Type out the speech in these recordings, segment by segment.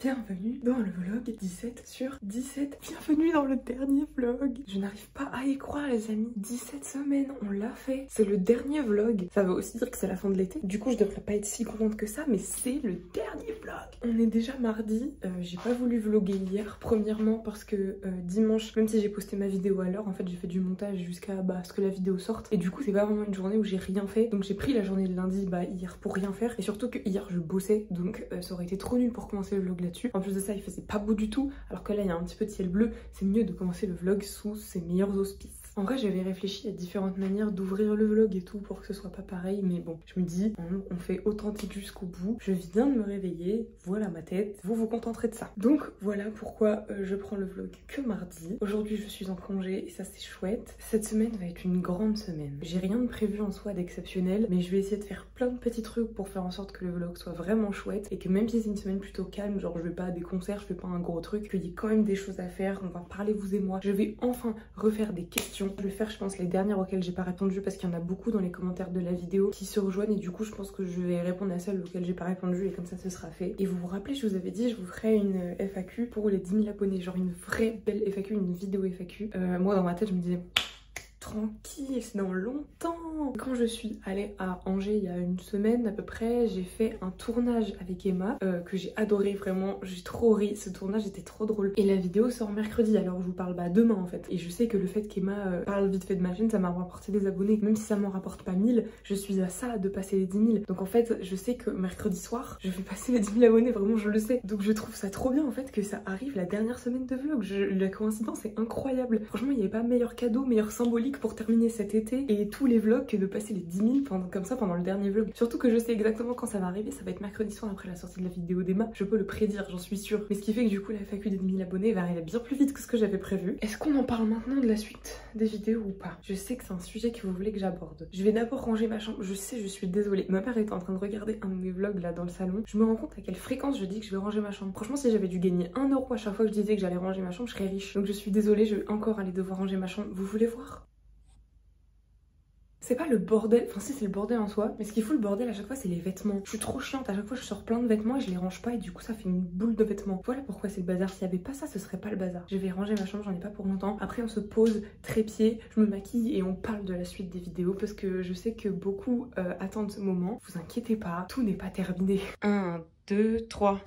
Bienvenue dans le vlog 17 sur 17. Bienvenue dans le dernier vlog. Je n'arrive pas à y croire les amis. 17 semaines, on l'a fait. C'est le dernier vlog. Ça veut aussi dire que c'est la fin de l'été. Du coup je devrais pas être si contente que ça, mais c'est le dernier vlog. On est déjà mardi. J'ai pas voulu vlogger hier. Premièrement parce que dimanche, même si j'ai posté ma vidéo à l'heure, en fait j'ai fait du montage jusqu'à ce que la vidéo sorte. Et du coup c'est pas vraiment une journée où j'ai rien fait. Donc j'ai pris la journée de lundi hier pour rien faire. Et surtout que hier je bossais. Donc ça aurait été trop nul pour commencer le vlog là-dessus. En plus de ça il faisait pas beau du tout. Alors que là il y a un petit peu de ciel bleu. C'est mieux de commencer le vlog sous ses meilleurs auspices. En vrai j'avais réfléchi à différentes manières d'ouvrir le vlog et tout pour que ce soit pas pareil, mais bon, je me dis on fait authentique jusqu'au bout. Je viens de me réveiller, voilà ma tête, vous vous contenterez de ça. Donc voilà pourquoi je prends le vlog que mardi. Aujourd'hui je suis en congé et ça c'est chouette. Cette semaine va être une grande semaine. J'ai rien de prévu en soi d'exceptionnel, mais je vais essayer de faire plein de petits trucs pour faire en sorte que le vlog soit vraiment chouette et que même si c'est une semaine plutôt calme, genre je vais pas à des concerts, je fais pas un gros truc, qu'il y ait quand même des choses à faire. On va parler vous et moi. Je vais enfin refaire des questions. Je vais faire je pense les dernières auxquelles j'ai pas répondu parce qu'il y en a beaucoup dans les commentaires de la vidéo qui se rejoignent et du coup je pense que je vais répondre à celles auxquelles j'ai pas répondu et comme ça ce sera fait. Et vous vous rappelez, je vous avais dit je vous ferai une FAQ pour les 10 000 abonnés, genre une vraie belle FAQ, une vidéo FAQ. Moi dans ma tête je me disais tranquille, c'est dans longtemps. Quand je suis allée à Angers il y a une semaine à peu près, j'ai fait un tournage avec Emma que j'ai adoré, vraiment, j'ai trop ri, ce tournage était trop drôle. Et la vidéo sort mercredi, alors je vous parle demain en fait. Et je sais que le fait qu'Emma parle vite fait de ma chaîne, ça m'a rapporté des abonnés. Même si ça m'en rapporte pas 1000, je suis à ça de passer les 10 000. Donc en fait, je sais que mercredi soir, je vais passer les 10 000 abonnés, vraiment je le sais. Donc je trouve ça trop bien en fait que ça arrive la dernière semaine de vlog. La coïncidence est incroyable. Franchement, il n'y avait pas meilleur cadeau, meilleur symbolique pour terminer cet été et tous les vlogs que de passer les 10 000 comme ça pendant le dernier vlog. Surtout que je sais exactement quand ça va arriver, ça va être mercredi soir après la sortie de la vidéo d'Emma. Je peux le prédire, j'en suis sûre. Mais ce qui fait que du coup la FAQ des 10 000 abonnés va arriver bien plus vite que ce que j'avais prévu. Est-ce qu'on en parle maintenant de la suite des vidéos ou pas? Je sais que c'est un sujet que vous voulez que j'aborde. Je vais d'abord ranger ma chambre. Je sais, je suis désolée. Ma mère est en train de regarder un de mes vlogs là dans le salon. Je me rends compte à quelle fréquence je dis que je vais ranger ma chambre. Franchement, si j'avais dû gagner 1 euro à chaque fois que je disais que j'allais ranger ma chambre, je serais riche. Donc je suis désolée, je vais encore aller devoir ranger ma chambre. Vous voulez voir? C'est pas le bordel, enfin si c'est le bordel en soi, mais ce qui fout le bordel à chaque fois c'est les vêtements. Je suis trop chiante, à chaque fois je sors plein de vêtements et je les range pas et du coup ça fait une boule de vêtements. Voilà pourquoi c'est le bazar, s'il y avait pas ça ce serait pas le bazar. Je vais ranger ma chambre, j'en ai pas pour longtemps. Après on se pose trépied, je me maquille et on parle de la suite des vidéos parce que je sais que beaucoup attendent ce moment. Vous inquiétez pas, tout n'est pas terminé. 1, 2, 3.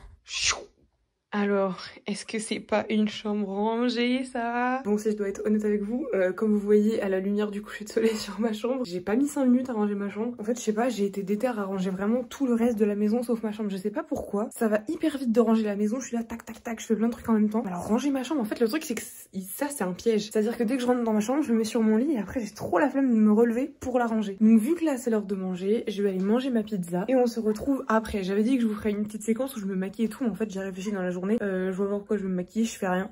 Alors, est-ce que c'est pas une chambre rangée ça? Bon, si je dois être honnête avec vous, comme vous voyez à la lumière du coucher de soleil sur ma chambre, j'ai pas mis 5 minutes à ranger ma chambre. En fait, je sais pas, j'ai été déter à ranger vraiment tout le reste de la maison sauf ma chambre. Je sais pas pourquoi. Ça va hyper vite de ranger la maison, je suis là tac tac tac, je fais plein de trucs en même temps. Alors ranger ma chambre, en fait le truc c'est que ça c'est un piège. C'est-à-dire que dès que je rentre dans ma chambre, je me mets sur mon lit et après j'ai trop la flemme de me relever pour la ranger. Donc vu que là c'est l'heure de manger, je vais aller manger ma pizza et on se retrouve après. J'avais dit que je vous ferais une petite séquence où je me maquille et tout, mais en fait j'ai réfléchi dans la journée. Je vois voir pourquoi je me maquille, je fais rien.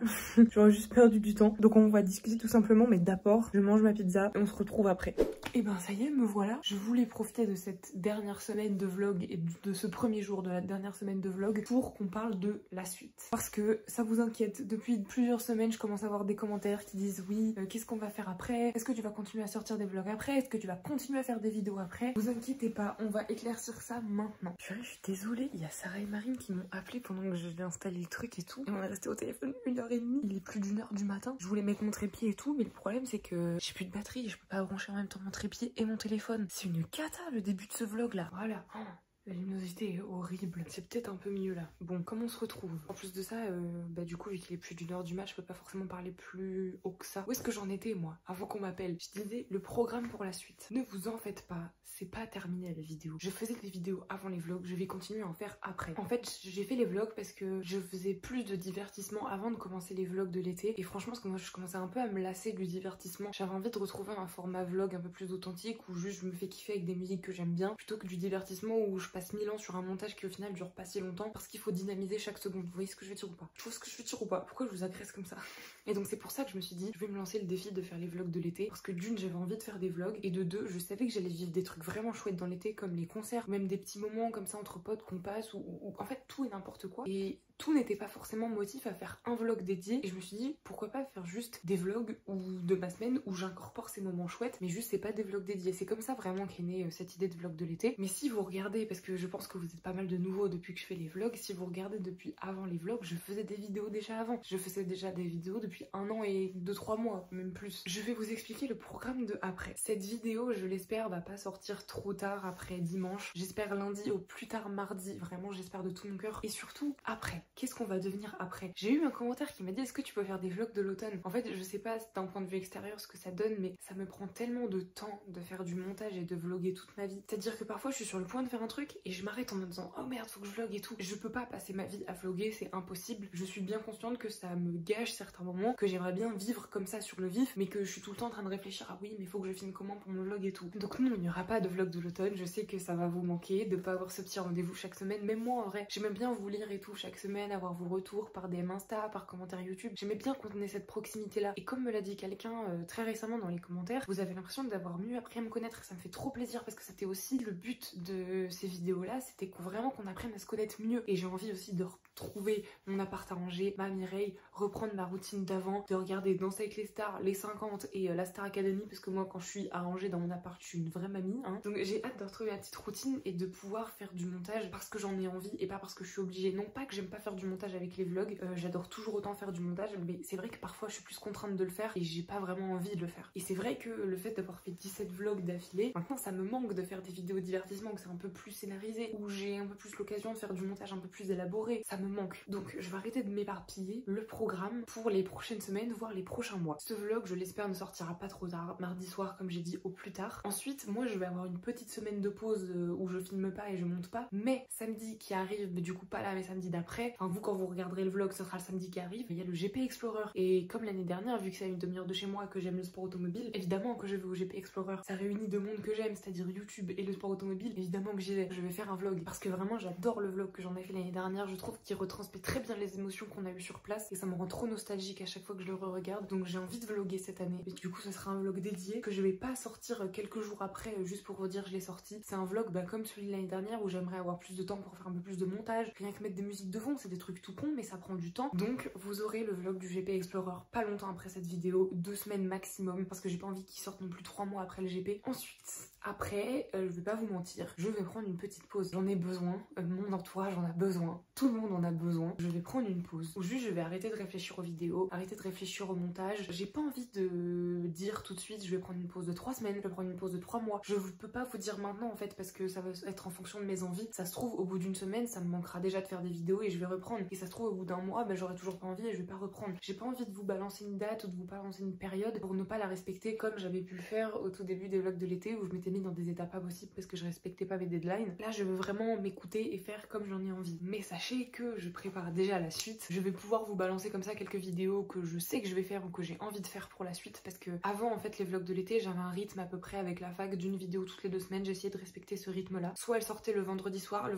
J'aurais juste perdu du temps. Donc on va discuter tout simplement, mais d'abord je mange ma pizza et on se retrouve après. Et ben ça y est, me voilà. Je voulais profiter de cette dernière semaine de vlog et de ce premier jour de la dernière semaine de vlog pour qu'on parle de la suite. Parce que ça vous inquiète, depuis plusieurs semaines je commence à avoir des commentaires qui disent oui, qu'est-ce qu'on va faire après? Est-ce que tu vas continuer à sortir des vlogs après? Est-ce que tu vas continuer à faire des vidéos après? Vous inquiétez pas, on va éclaircir ça maintenant. Je suis désolée, il y a Sarah et Marine qui m'ont appelé pendant que je vais installer le truc et tout. Et on est resté au téléphone 1h30. Il est plus d'1h du matin. Je voulais mettre mon trépied et tout, mais le problème c'est que j'ai plus de batterie et je peux pas brancher en même temps mon trépied et mon téléphone. C'est une cata le début de ce vlog là. Voilà. Oh. La luminosité est horrible. C'est peut-être un peu mieux là. Bon, comment on se retrouve? En plus de ça, du coup, vu qu'il est plus d'1h du mat, je peux pas forcément parler plus haut que ça. Où est-ce que j'en étais, moi, avant qu'on m'appelle? Je disais le programme pour la suite. Ne vous en faites pas, c'est pas terminé la vidéo. Je faisais des vidéos avant les vlogs, je vais continuer à en faire après. En fait, j'ai fait les vlogs parce que je faisais plus de divertissement avant de commencer les vlogs de l'été. Et franchement, parce que moi, je commençais un peu à me lasser du divertissement. J'avais envie de retrouver un format vlog un peu plus authentique où juste je me fais kiffer avec des musiques que j'aime bien, plutôt que du divertissement où je passe 1000 ans sur un montage qui au final dure pas si longtemps parce qu'il faut dynamiser chaque seconde. Vous voyez ce que je veux dire ou pas? Je vois ce que je veux dire ou pas? Pourquoi je vous agresse comme ça? Et donc c'est pour ça que je me suis dit je vais me lancer le défi de faire les vlogs de l'été parce que d'une j'avais envie de faire des vlogs et de deux je savais que j'allais vivre des trucs vraiment chouettes dans l'été comme les concerts, même des petits moments comme ça entre potes qu'on passe ou en fait tout et n'importe quoi. Et tout n'était pas forcément motif à faire un vlog dédié et je me suis dit pourquoi pas faire juste des vlogs ou de ma semaine où j'incorpore ces moments chouettes, mais juste c'est pas des vlogs dédiés. C'est comme ça vraiment qu'est née cette idée de vlog de l'été. Mais si vous regardez, parce que je pense que vous êtes pas mal de nouveaux depuis que je fais les vlogs, si vous regardez depuis avant les vlogs, je faisais des vidéos déjà avant. Je faisais déjà des vidéos depuis 1 an et 2-3 mois, même plus. Je vais vous expliquer le programme de après. Cette vidéo, je l'espère, va pas sortir trop tard après dimanche. J'espère lundi au plus tard mardi. Vraiment, j'espère de tout mon cœur. Et surtout, après. Qu'est-ce qu'on va devenir après? J'ai eu un commentaire qui m'a dit est-ce que tu peux faire des vlogs de l'automne? En fait, je sais pas d'un point de vue extérieur ce que ça donne, mais ça me prend tellement de temps de faire du montage et de vlogger toute ma vie. C'est-à-dire que parfois, je suis sur le point de faire un truc et je m'arrête en me disant oh merde, faut que je vlog et tout. Je peux pas passer ma vie à vlogger, c'est impossible. Je suis bien consciente que ça me gâche certains moments, que j'aimerais bien vivre comme ça sur le vif, mais que je suis tout le temps en train de réfléchir ah oui, mais faut que je filme comment pour mon vlog et tout. Donc non, il n'y aura pas de vlog de l'automne. Je sais que ça va vous manquer de pas avoir ce petit rendez-vous chaque semaine. Même moi, en vrai, j'aimais bien vous lire et tout chaque semaine, avoir vos retours par DM Insta, par commentaires YouTube. J'aimais bien qu'on ait cette proximité-là. Et comme me l'a dit quelqu'un très récemment dans les commentaires, vous avez l'impression d'avoir mieux appris à me connaître. Ça me fait trop plaisir parce que c'était aussi le but de ces vidéos-là, c'était vraiment qu'on apprenne à se connaître mieux. Et j'ai envie aussi de retrouver mon appart à Angers, ma Mireille, reprendre ma routine d'avant, de regarder Danser avec les stars, les 50 et la Star Academy, parce que moi quand je suis à Angers dans mon appart, je suis une vraie mamie. Hein. Donc j'ai hâte de retrouver ma petite routine et de pouvoir faire du montage parce que j'en ai envie et pas parce que je suis obligée. Non pas que j'aime pas faire du montage avec les vlogs, j'adore toujours autant faire du montage, mais c'est vrai que parfois je suis plus contrainte de le faire et j'ai pas vraiment envie de le faire. Et c'est vrai que le fait d'avoir fait 17 vlogs d'affilée, maintenant ça me manque de faire des vidéos divertissement où c'est un peu plus scénarisé, où j'ai un peu plus l'occasion de faire du montage un peu plus élaboré, ça me manque. Donc je vais arrêter de m'éparpiller. Le programme pour les prochaines semaines, voire les prochains mois. Ce vlog, je l'espère, ne sortira pas trop tard, mardi soir comme j'ai dit au plus tard. Ensuite, moi je vais avoir une petite semaine de pause où je filme pas et je monte pas, mais samedi qui arrive, mais du coup pas là mais samedi d'après, enfin vous quand vous regarderez le vlog ce sera le samedi qui arrive, il y a le GP Explorer. Et comme l'année dernière, vu que c'est à une demi-heure de chez moi, que j'aime le sport automobile, évidemment que je vais au GP Explorer. Ça réunit deux mondes que j'aime, c'est-à-dire YouTube et le sport automobile, évidemment que j'y vais. Je vais faire un vlog parce que vraiment j'adore le vlog que j'en ai fait l'année dernière, je trouve qu'il retransmet très bien les émotions qu'on a eues sur place et ça me rend trop nostalgique à chaque fois que je le re-regarde. Donc j'ai envie de vlogger cette année. Et du coup ce sera un vlog dédié que je vais pas sortir quelques jours après juste pour vous dire je l'ai sorti. C'est un vlog comme celui de l'année dernière où j'aimerais avoir plus de temps pour faire un peu plus de montage. Rien que mettre des musiques de fond, c'est des trucs tout cons mais ça prend du temps. Donc vous aurez le vlog du GP Explorer pas longtemps après cette vidéo, 2 semaines maximum parce que j'ai pas envie qu'il sorte non plus 3 mois après le GP. Ensuite, après, je vais pas vous mentir, je vais prendre une petite pause. J'en ai besoin, mon entourage en a besoin, tout le monde en a besoin. Je vais prendre une pause où juste je vais arrêter de réfléchir aux vidéos, arrêter de réfléchir au montage. J'ai pas envie de dire tout de suite je vais prendre une pause de 3 semaines, je vais prendre une pause de 3 mois. Je peux pas vous dire maintenant en fait parce que ça va être en fonction de mes envies. Ça se trouve au bout d'une semaine, ça me manquera déjà de faire des vidéos et je vais reprendre. Et ça se trouve au bout d'un mois, j'aurai toujours pas envie et je vais pas reprendre. J'ai pas envie de vous balancer une date ou de vous balancer une période pour ne pas la respecter comme j'avais pu le faire au tout début des vlogs de l'été où je m'étais mis dans des étapes pas possibles parce que je respectais pas mes deadlines. Là je veux vraiment m'écouter et faire comme j'en ai envie. Mais sachez que je prépare déjà la suite. Je vais pouvoir vous balancer comme ça quelques vidéos que je sais que je vais faire ou que j'ai envie de faire pour la suite parce que avant en fait les vlogs de l'été j'avais un rythme à peu près avec la fac d'une vidéo toutes les 2 semaines. J'essayais de respecter ce rythme là. Soit elle sortait le vendredi soir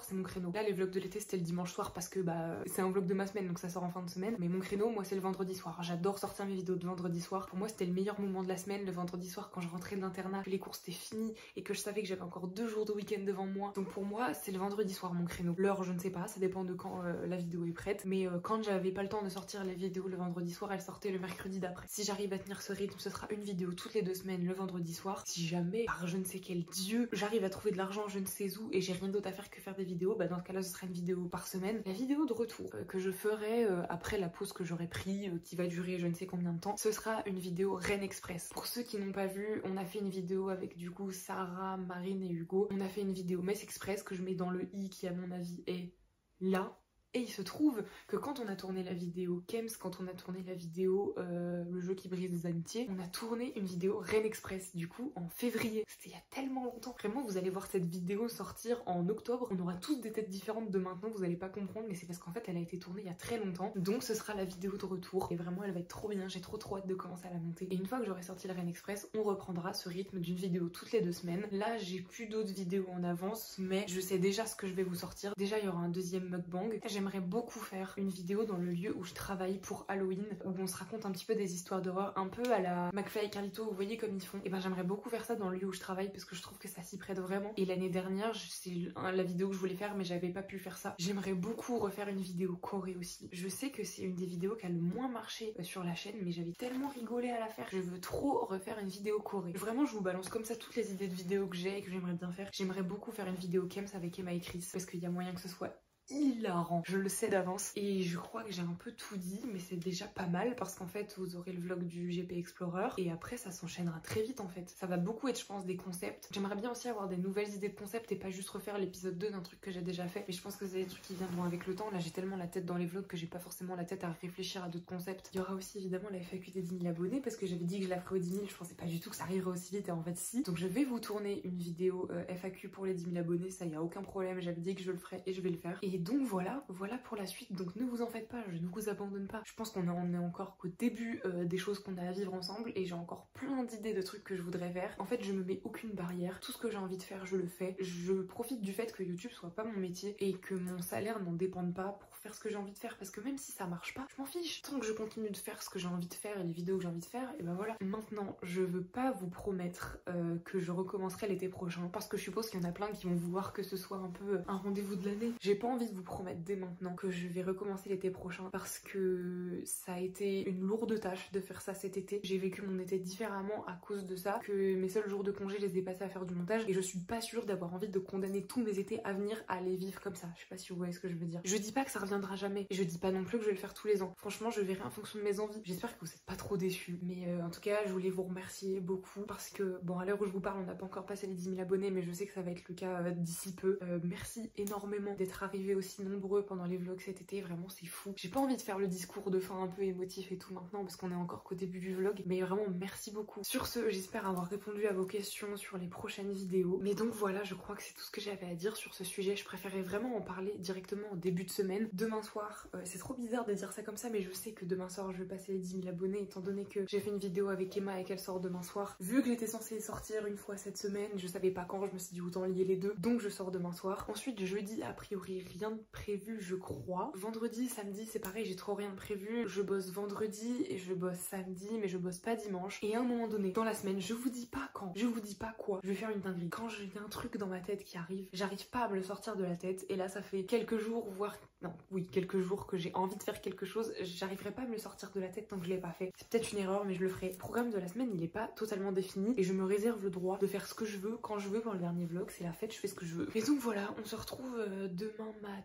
c'est mon créneau. Là les vlogs de l'été c'était le dimanche soir parce que c'est un vlog de ma semaine donc ça sort en fin de semaine. Mais mon créneau moi c'est le vendredi soir. J'adore sortir mes vidéos de vendredi soir. Pour moi c'était le meilleur moment de la semaine le vendredi soir quand je rentrais de l'internat, que les cours c'était fini et que je savais que j'avais encore 2 jours de week-end devant moi. Donc pour moi c'est le vendredi soir mon créneau. L'heure je ne sais pas, ça dépend de quand la vidéo est prête. Mais quand j'avais pas le temps de sortir les vidéos le vendredi soir, elles sortaient le mercredi d'après. Si j'arrive à tenir ce rythme, ce sera une vidéo toutes les 2 semaines le vendredi soir. Si jamais par je ne sais quel dieu j'arrive à trouver de l'argent je ne sais où et j'ai rien d'autre à faire que faire des vidéos, dans ce cas là ce sera une vidéo par semaine. La vidéo de retour que je ferai après la pause que j'aurai pris qui va durer je ne sais combien de temps, ce sera une vidéo Rennes Express. Pour ceux qui n'ont pas vu, on a fait une vidéo avec du coup Sarah, Marine et Hugo. On a fait une vidéo Metz Express que je mets dans le i qui à mon avis est là. Et il se trouve que quand on a tourné la vidéo Kems, quand on a tourné la vidéo Le jeu qui brise des amitiés, on a tourné une vidéo Rennes Express du coup en février. C'était il y a tellement longtemps. Vraiment vous allez voir cette vidéo sortir en octobre. On aura tous des têtes différentes de maintenant, vous allez pas comprendre mais c'est parce qu'en fait elle a été tournée il y a très longtemps. Donc ce sera la vidéo de retour et vraiment elle va être trop bien. J'ai trop hâte de commencer à la monter. Et une fois que j'aurai sorti le Rennes Express, on reprendra ce rythme d'une vidéo toutes les 2 semaines. Là j'ai plus d'autres vidéos en avance mais je sais déjà ce que je vais vous sortir. Déjà il y aura un deuxième mukbang. j'aimerais beaucoup faire une vidéo dans le lieu où je travaille pour Halloween, où on se raconte un petit peu des histoires d'horreur, un peu à la McFly et Carlito, vous voyez comme ils font. Et ben j'aimerais beaucoup faire ça dans le lieu où je travaille parce que je trouve que ça s'y prête vraiment. Et l'année dernière, c'est la vidéo que je voulais faire mais j'avais pas pu faire ça. J'aimerais beaucoup refaire une vidéo Corée aussi. Je sais que c'est une des vidéos qui a le moins marché sur la chaîne, mais j'avais tellement rigolé à la faire. Je veux trop refaire une vidéo Corée. Vraiment, je vous balance comme ça toutes les idées de vidéos que j'ai et que j'aimerais bien faire. J'aimerais beaucoup faire une vidéo Kems avec Emma et Chris parce qu'il y a moyen que ce soit hilarant, je le sais d'avance. Et je crois que j'ai un peu tout dit, mais c'est déjà pas mal parce qu'en fait vous aurez le vlog du GP Explorer et après ça s'enchaînera très vite en fait. Ça va beaucoup être je pense des concepts. J'aimerais bien aussi avoir des nouvelles idées de concepts et pas juste refaire l'épisode 2 d'un truc que j'ai déjà fait, mais je pense que c'est des trucs qui viendront avec le temps. Là j'ai tellement la tête dans les vlogs que j'ai pas forcément la tête à réfléchir à d'autres concepts. Il y aura aussi évidemment la FAQ des 10 000 abonnés parce que j'avais dit que je la ferais aux 10 000, je pensais pas du tout que ça arriverait aussi vite et en fait si. Donc je vais vous tourner une vidéo FAQ pour les 10 000 abonnés, ça y a aucun problème, j'avais dit que je le ferais et je vais le faire. Et donc voilà pour la suite, donc ne vous en faites pas, je ne vous abandonne pas. Je pense qu'on en est encore qu'au début des choses qu'on a à vivre ensemble et j'ai encore plein d'idées de trucs que je voudrais faire. En fait je me mets aucune barrière, tout ce que j'ai envie de faire je le fais. Je profite du fait que YouTube soit pas mon métier et que mon salaire n'en dépende pas pour faire ce que j'ai envie de faire parce que même si ça marche pas, je m'en fiche. Tant que je continue de faire ce que j'ai envie de faire et les vidéos que j'ai envie de faire, et ben voilà. Maintenant je veux pas vous promettre que je recommencerai l'été prochain parce que je suppose qu'il y en a plein qui vont vouloir que ce soit un peu un rendez-vous de l'année. J'ai pas envie de vous promettre dès maintenant que je vais recommencer l'été prochain parce que ça a été une lourde tâche de faire ça cet été. J'ai vécu mon été différemment à cause de ça, que mes seuls jours de congé je les ai passés à faire du montage et je suis pas sûre d'avoir envie de condamner tous mes étés à venir à les vivre comme ça. Je sais pas si vous voyez ce que je veux dire. Je dis pas que ça reviendra jamais et je dis pas non plus que je vais le faire tous les ans. Franchement je verrai en fonction de mes envies. J'espère que vous êtes pas trop déçus, mais en tout cas je voulais vous remercier beaucoup parce que bon à l'heure où je vous parle on n'a pas encore passé les 10 000 abonnés mais je sais que ça va être le cas d'ici peu. Merci énormément d'être arrivés aussi nombreux pendant les vlogs cet été, vraiment c'est fou. J'ai pas envie de faire le discours de fin un peu émotif et tout maintenant parce qu'on est encore qu'au début du vlog, mais vraiment merci beaucoup. Sur ce, j'espère avoir répondu à vos questions sur les prochaines vidéos. Mais donc voilà, je crois que c'est tout ce que j'avais à dire sur ce sujet. Je préférais vraiment en parler directement au début de semaine. Demain soir, c'est trop bizarre de dire ça comme ça, mais je sais que demain soir je vais passer les 10 000 abonnés étant donné que j'ai fait une vidéo avec Emma et qu'elle sort demain soir. Vu que j'étais censée sortir une fois cette semaine, je savais pas quand, je me suis dit autant lier les deux, donc je sors demain soir. Ensuite jeudi, a priori rien de prévu je crois. Vendredi, samedi c'est pareil, j'ai trop rien de prévu. Je bosse vendredi et je bosse samedi mais je bosse pas dimanche. Et à un moment donné dans la semaine, je vous dis pas quand, je vous dis pas quoi, je vais faire une dinguerie. Quand j'ai un truc dans ma tête qui arrive, j'arrive pas à me le sortir de la tête et là ça fait quelques jours voire non oui quelques jours que j'ai envie de faire quelque chose, j'arriverai pas à me le sortir de la tête tant que je l'ai pas fait. C'est peut-être une erreur mais je le ferai. Le programme de la semaine il est pas totalement défini et je me réserve le droit de faire ce que je veux quand je veux. Pour le dernier vlog c'est la fête, je fais ce que je veux. Et donc voilà, on se retrouve demain matin.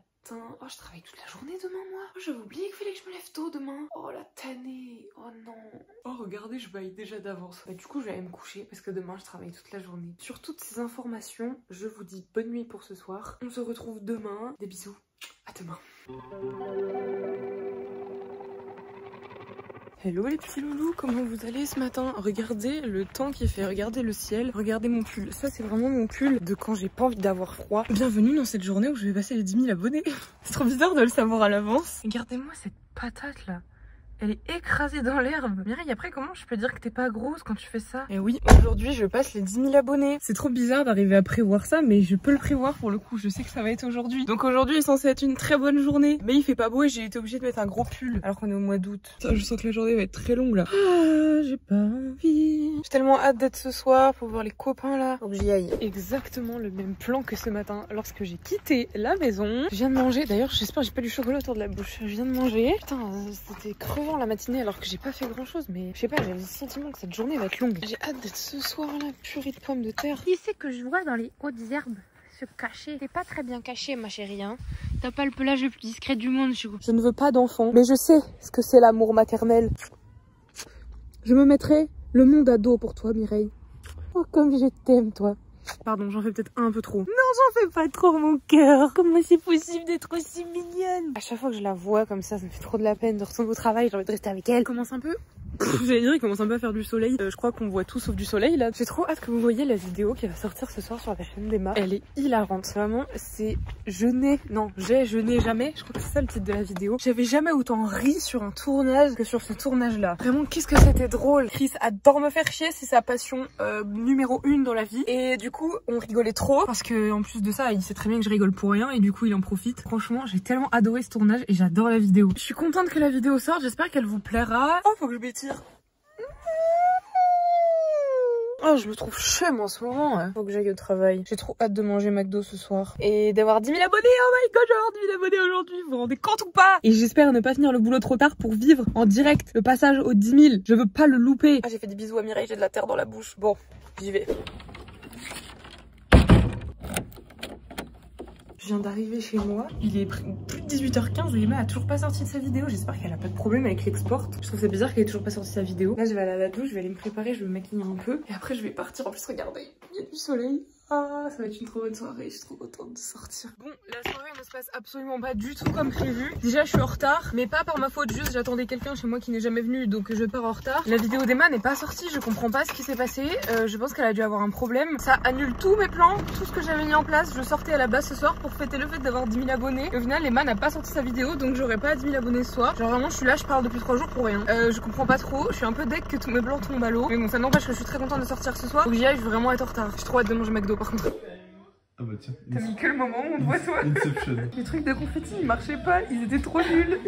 Oh je travaille toute la journée demain moi. Oh j'avais oublié qu'il fallait que je me lève tôt demain. Oh la tannée. Oh non. Oh regardez je baille déjà d'avance. Bah du coup je vais aller me coucher parce que demain je travaille toute la journée. Sur toutes ces informations je vous dis bonne nuit pour ce soir. On se retrouve demain. Des bisous. À demain. Hello les petits loulous, comment vous allez ce matin? Regardez le temps qu'il fait, regardez le ciel, regardez mon pull. Ça c'est vraiment mon pull de quand j'ai pas envie d'avoir froid. Bienvenue dans cette journée où je vais passer les 10 000 abonnés. C'est trop bizarre de le savoir à l'avance. Regardez-moi cette patate là. Elle est écrasée dans l'herbe. Mireille, après, comment je peux dire que t'es pas grosse quand tu fais ça? Et oui, aujourd'hui, je passe les 10 000 abonnés. C'est trop bizarre d'arriver à prévoir ça, mais je peux le prévoir pour le coup. Je sais que ça va être aujourd'hui. Donc aujourd'hui est censé être une très bonne journée. Mais il fait pas beau et j'ai été obligée de mettre un gros pull alors qu'on est au mois d'août. Je sens que la journée va être très longue là. Ah, j'ai pas envie. J'ai tellement hâte d'être ce soir pour voir les copains là. Faut que j'y aille. Exactement le même plan que ce matin lorsque j'ai quitté la maison. Je viens de manger. D'ailleurs, j'espère que j'ai pas du chocolat autour de la bouche. Je viens de manger. Putain, c'était crevant la matinée alors que j'ai pas fait grand chose, mais je sais pas, j'ai le sentiment que cette journée va être longue. J'ai hâte d'être ce soir là, purée de pommes de terre. Qui c'est que je vois dans les hautes herbes se cacher? T'es pas très bien caché ma chérie hein. T'as pas le pelage le plus discret du monde je crois. Je ne veux pas d'enfant, mais je sais ce que c'est l'amour maternel. Je me mettrai le monde à dos pour toi Mireille. Oh comme je t'aime toi. Pardon, j'en fais peut-être un peu trop. Non, j'en fais pas trop mon cœur. Comment c'est possible d'être aussi mignonne? À chaque fois que je la vois comme ça me fait trop de la peine de retourner au travail, j'ai envie de rester avec elle. Je commence un peu J'allais dire, il commence un peu à faire du soleil. Je crois qu'on voit tout sauf du soleil là. J'ai trop hâte que vous voyez la vidéo qui va sortir ce soir sur la chaîne d'Emma. Elle est hilarante. Vraiment, c'est je n'ai jamais. Je crois que c'est ça le titre de la vidéo. J'avais jamais autant ri sur un tournage que sur ce tournage là. Vraiment, qu'est-ce que c'était drôle. Chris adore me faire chier, c'est sa passion numéro 1 dans la vie. Et du coup, on rigolait trop parce que en plus de ça, il sait très bien que je rigole pour rien et du coup, il en profite. Franchement, j'ai tellement adoré ce tournage et j'adore la vidéo. Je suis contente que la vidéo sorte. J'espère qu'elle vous plaira. Oh, faut que je m'étire. Oh, je me trouve chum en ce moment. Faut que j'aille au travail. J'ai trop hâte de manger McDo ce soir. Et d'avoir 10 000 abonnés. Oh my god, j'ai avoir 10 000 abonnés aujourd'hui. Vous vous rendez compte ou pas? Et j'espère ne pas finir le boulot trop tard pour vivre en direct le passage aux 10 000. Je veux pas le louper. Ah, j'ai fait des bisous à Mireille, j'ai de la terre dans la bouche. Bon, j'y vais. Je viens d'arriver chez moi, il est plus de 18h15 et Emma a toujours pas sorti de sa vidéo. J'espère qu'elle a pas de problème avec l'export. Je trouve ça bizarre qu'elle ait toujours pas sorti sa vidéo. Là je vais aller à la douche, je vais aller me préparer, je vais me maquiller un peu. Et après je vais partir. En plus regardez, il y a du soleil. Ah, ça va être une trop bonne soirée, je suis trop contente de sortir. Bon, la soirée ne se passe absolument pas du tout comme prévu. Déjà, je suis en retard, mais pas par ma faute, juste j'attendais quelqu'un chez moi qui n'est jamais venu, donc je pars en retard. La vidéo d'Emma n'est pas sortie, je comprends pas ce qui s'est passé. Je pense qu'elle a dû avoir un problème. Ça annule tous mes plans, tout ce que j'avais mis en place. Je sortais à la base ce soir pour fêter le fait d'avoir 10 000 abonnés. Et au final, Emma n'a pas sorti sa vidéo, donc j'aurai pas 10 000 abonnés ce soir. Genre vraiment, je suis là, je parle depuis 3 jours pour rien. Je comprends pas trop, je suis un peu deck que tous mes plans tombent à l'eau. Mais bon, ça n'empêche que je suis très contente de sortir ce soir. Donc j'y aille, je vais vraiment être en retard. J'ai trop hâte de manger McDo par contre. Ah bah tiens. T'as mis que le moment où on te voit toi. Inception. Les trucs de confetti ils marchaient pas, ils étaient trop nuls.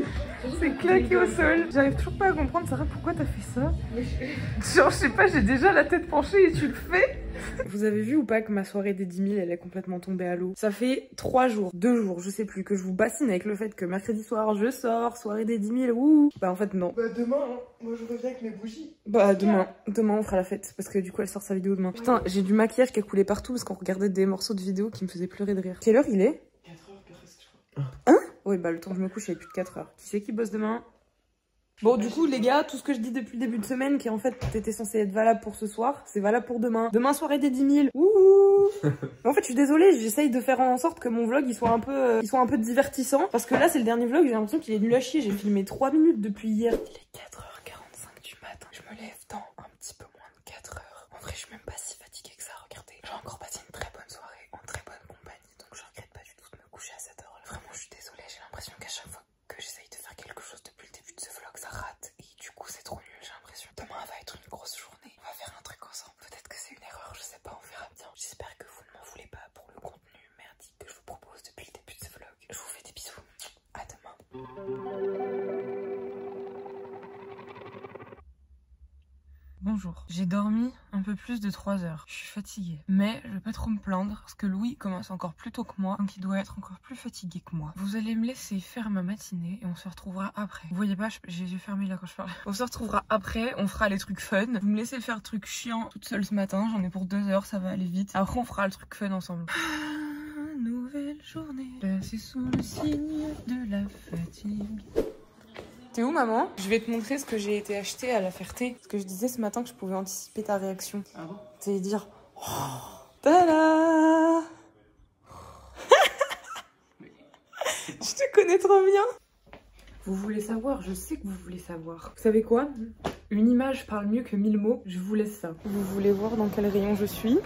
C'est claqué au sol. J'arrive toujours pas à comprendre, Sarah, pourquoi t'as fait ça? Genre je sais pas, j'ai déjà la tête penchée et tu le fais. Vous avez vu ou pas que ma soirée des 10 000 elle est complètement tombée à l'eau? Ça fait 3 jours, 2 jours, je sais plus, que je vous bassine avec le fait que mercredi soir je sors, soirée des 10 000, ouh. Bah en fait non. Bah demain, hein. Moi je reviens avec mes bougies. Bah demain on fera la fête parce que du coup elle sort sa vidéo demain. Putain, j'ai du maquillage qui a coulé partout parce qu'on regardait des morceaux de vidéos qui me faisaient pleurer de rire. Quelle heure il est? 4h presque je crois. Hein? Ouais bah le temps que je me couche il est plus de 4 heures. Qui c'est qui bosse demain? Bon du coup les gars, tout ce que je dis depuis le début de semaine qui en fait était censé être valable pour ce soir, c'est valable pour demain. Demain soirée des 10 000. Ouh. En fait je suis désolée, j'essaye de faire en sorte que mon vlog il soit un peu divertissant. Parce que là c'est le dernier vlog, j'ai l'impression qu'il est nul à chier. J'ai filmé 3 minutes depuis hier. Il est 4h45 du matin. Je me lève dans un petit peu moins de 4 heures. En vrai je suis même pas si fatiguée que ça, regardez. J'ai encore passé une très bonne soirée en très bonne compagnie. Donc je regrette pas du tout de me coucher à cette heure là. Vraiment je suis désolée, j'ai l'impression qu'à chaque fois que j'essaye de faire quelque chose depuis le début de ce vlog, ça rate. Et du coup, c'est trop nul, j'ai l'impression. Demain va être une grosse journée. On va faire un truc ensemble. Peut-être que c'est une erreur, je sais pas, on verra bien. J'espère que vous ne m'en voulez pas pour le contenu merdique que je vous propose depuis le début de ce vlog. Je vous fais des bisous. À demain. Bonjour. J'ai dormi un peu plus de 3 heures. Je suis fatiguée. Mais je vais pas trop me plaindre parce que Louis commence encore plus tôt que moi, donc il doit être encore plus fatigué que moi. Vous allez me laisser faire ma matinée et on se retrouvera après. Vous voyez pas, j'ai les yeux fermés là quand je parle. On se retrouvera après, on fera les trucs fun. Vous me laissez faire le truc chiant toute seule ce matin, j'en ai pour 2 heures, ça va aller vite. Après on fera le truc fun ensemble. Nouvelle journée, placée sous le signe de la fatigue. T'es où maman? Je vais te montrer ce que j'ai été acheter à La Ferté. Ce que je disais ce matin que je pouvais anticiper ta réaction. Ah bon? C'est dire oh, tada. Je te connais trop bien. Vous voulez savoir? Je sais que vous voulez savoir. Vous savez quoi? Une image parle mieux que 1000 mots. Je vous laisse ça. Vous voulez voir dans quel rayon je suis?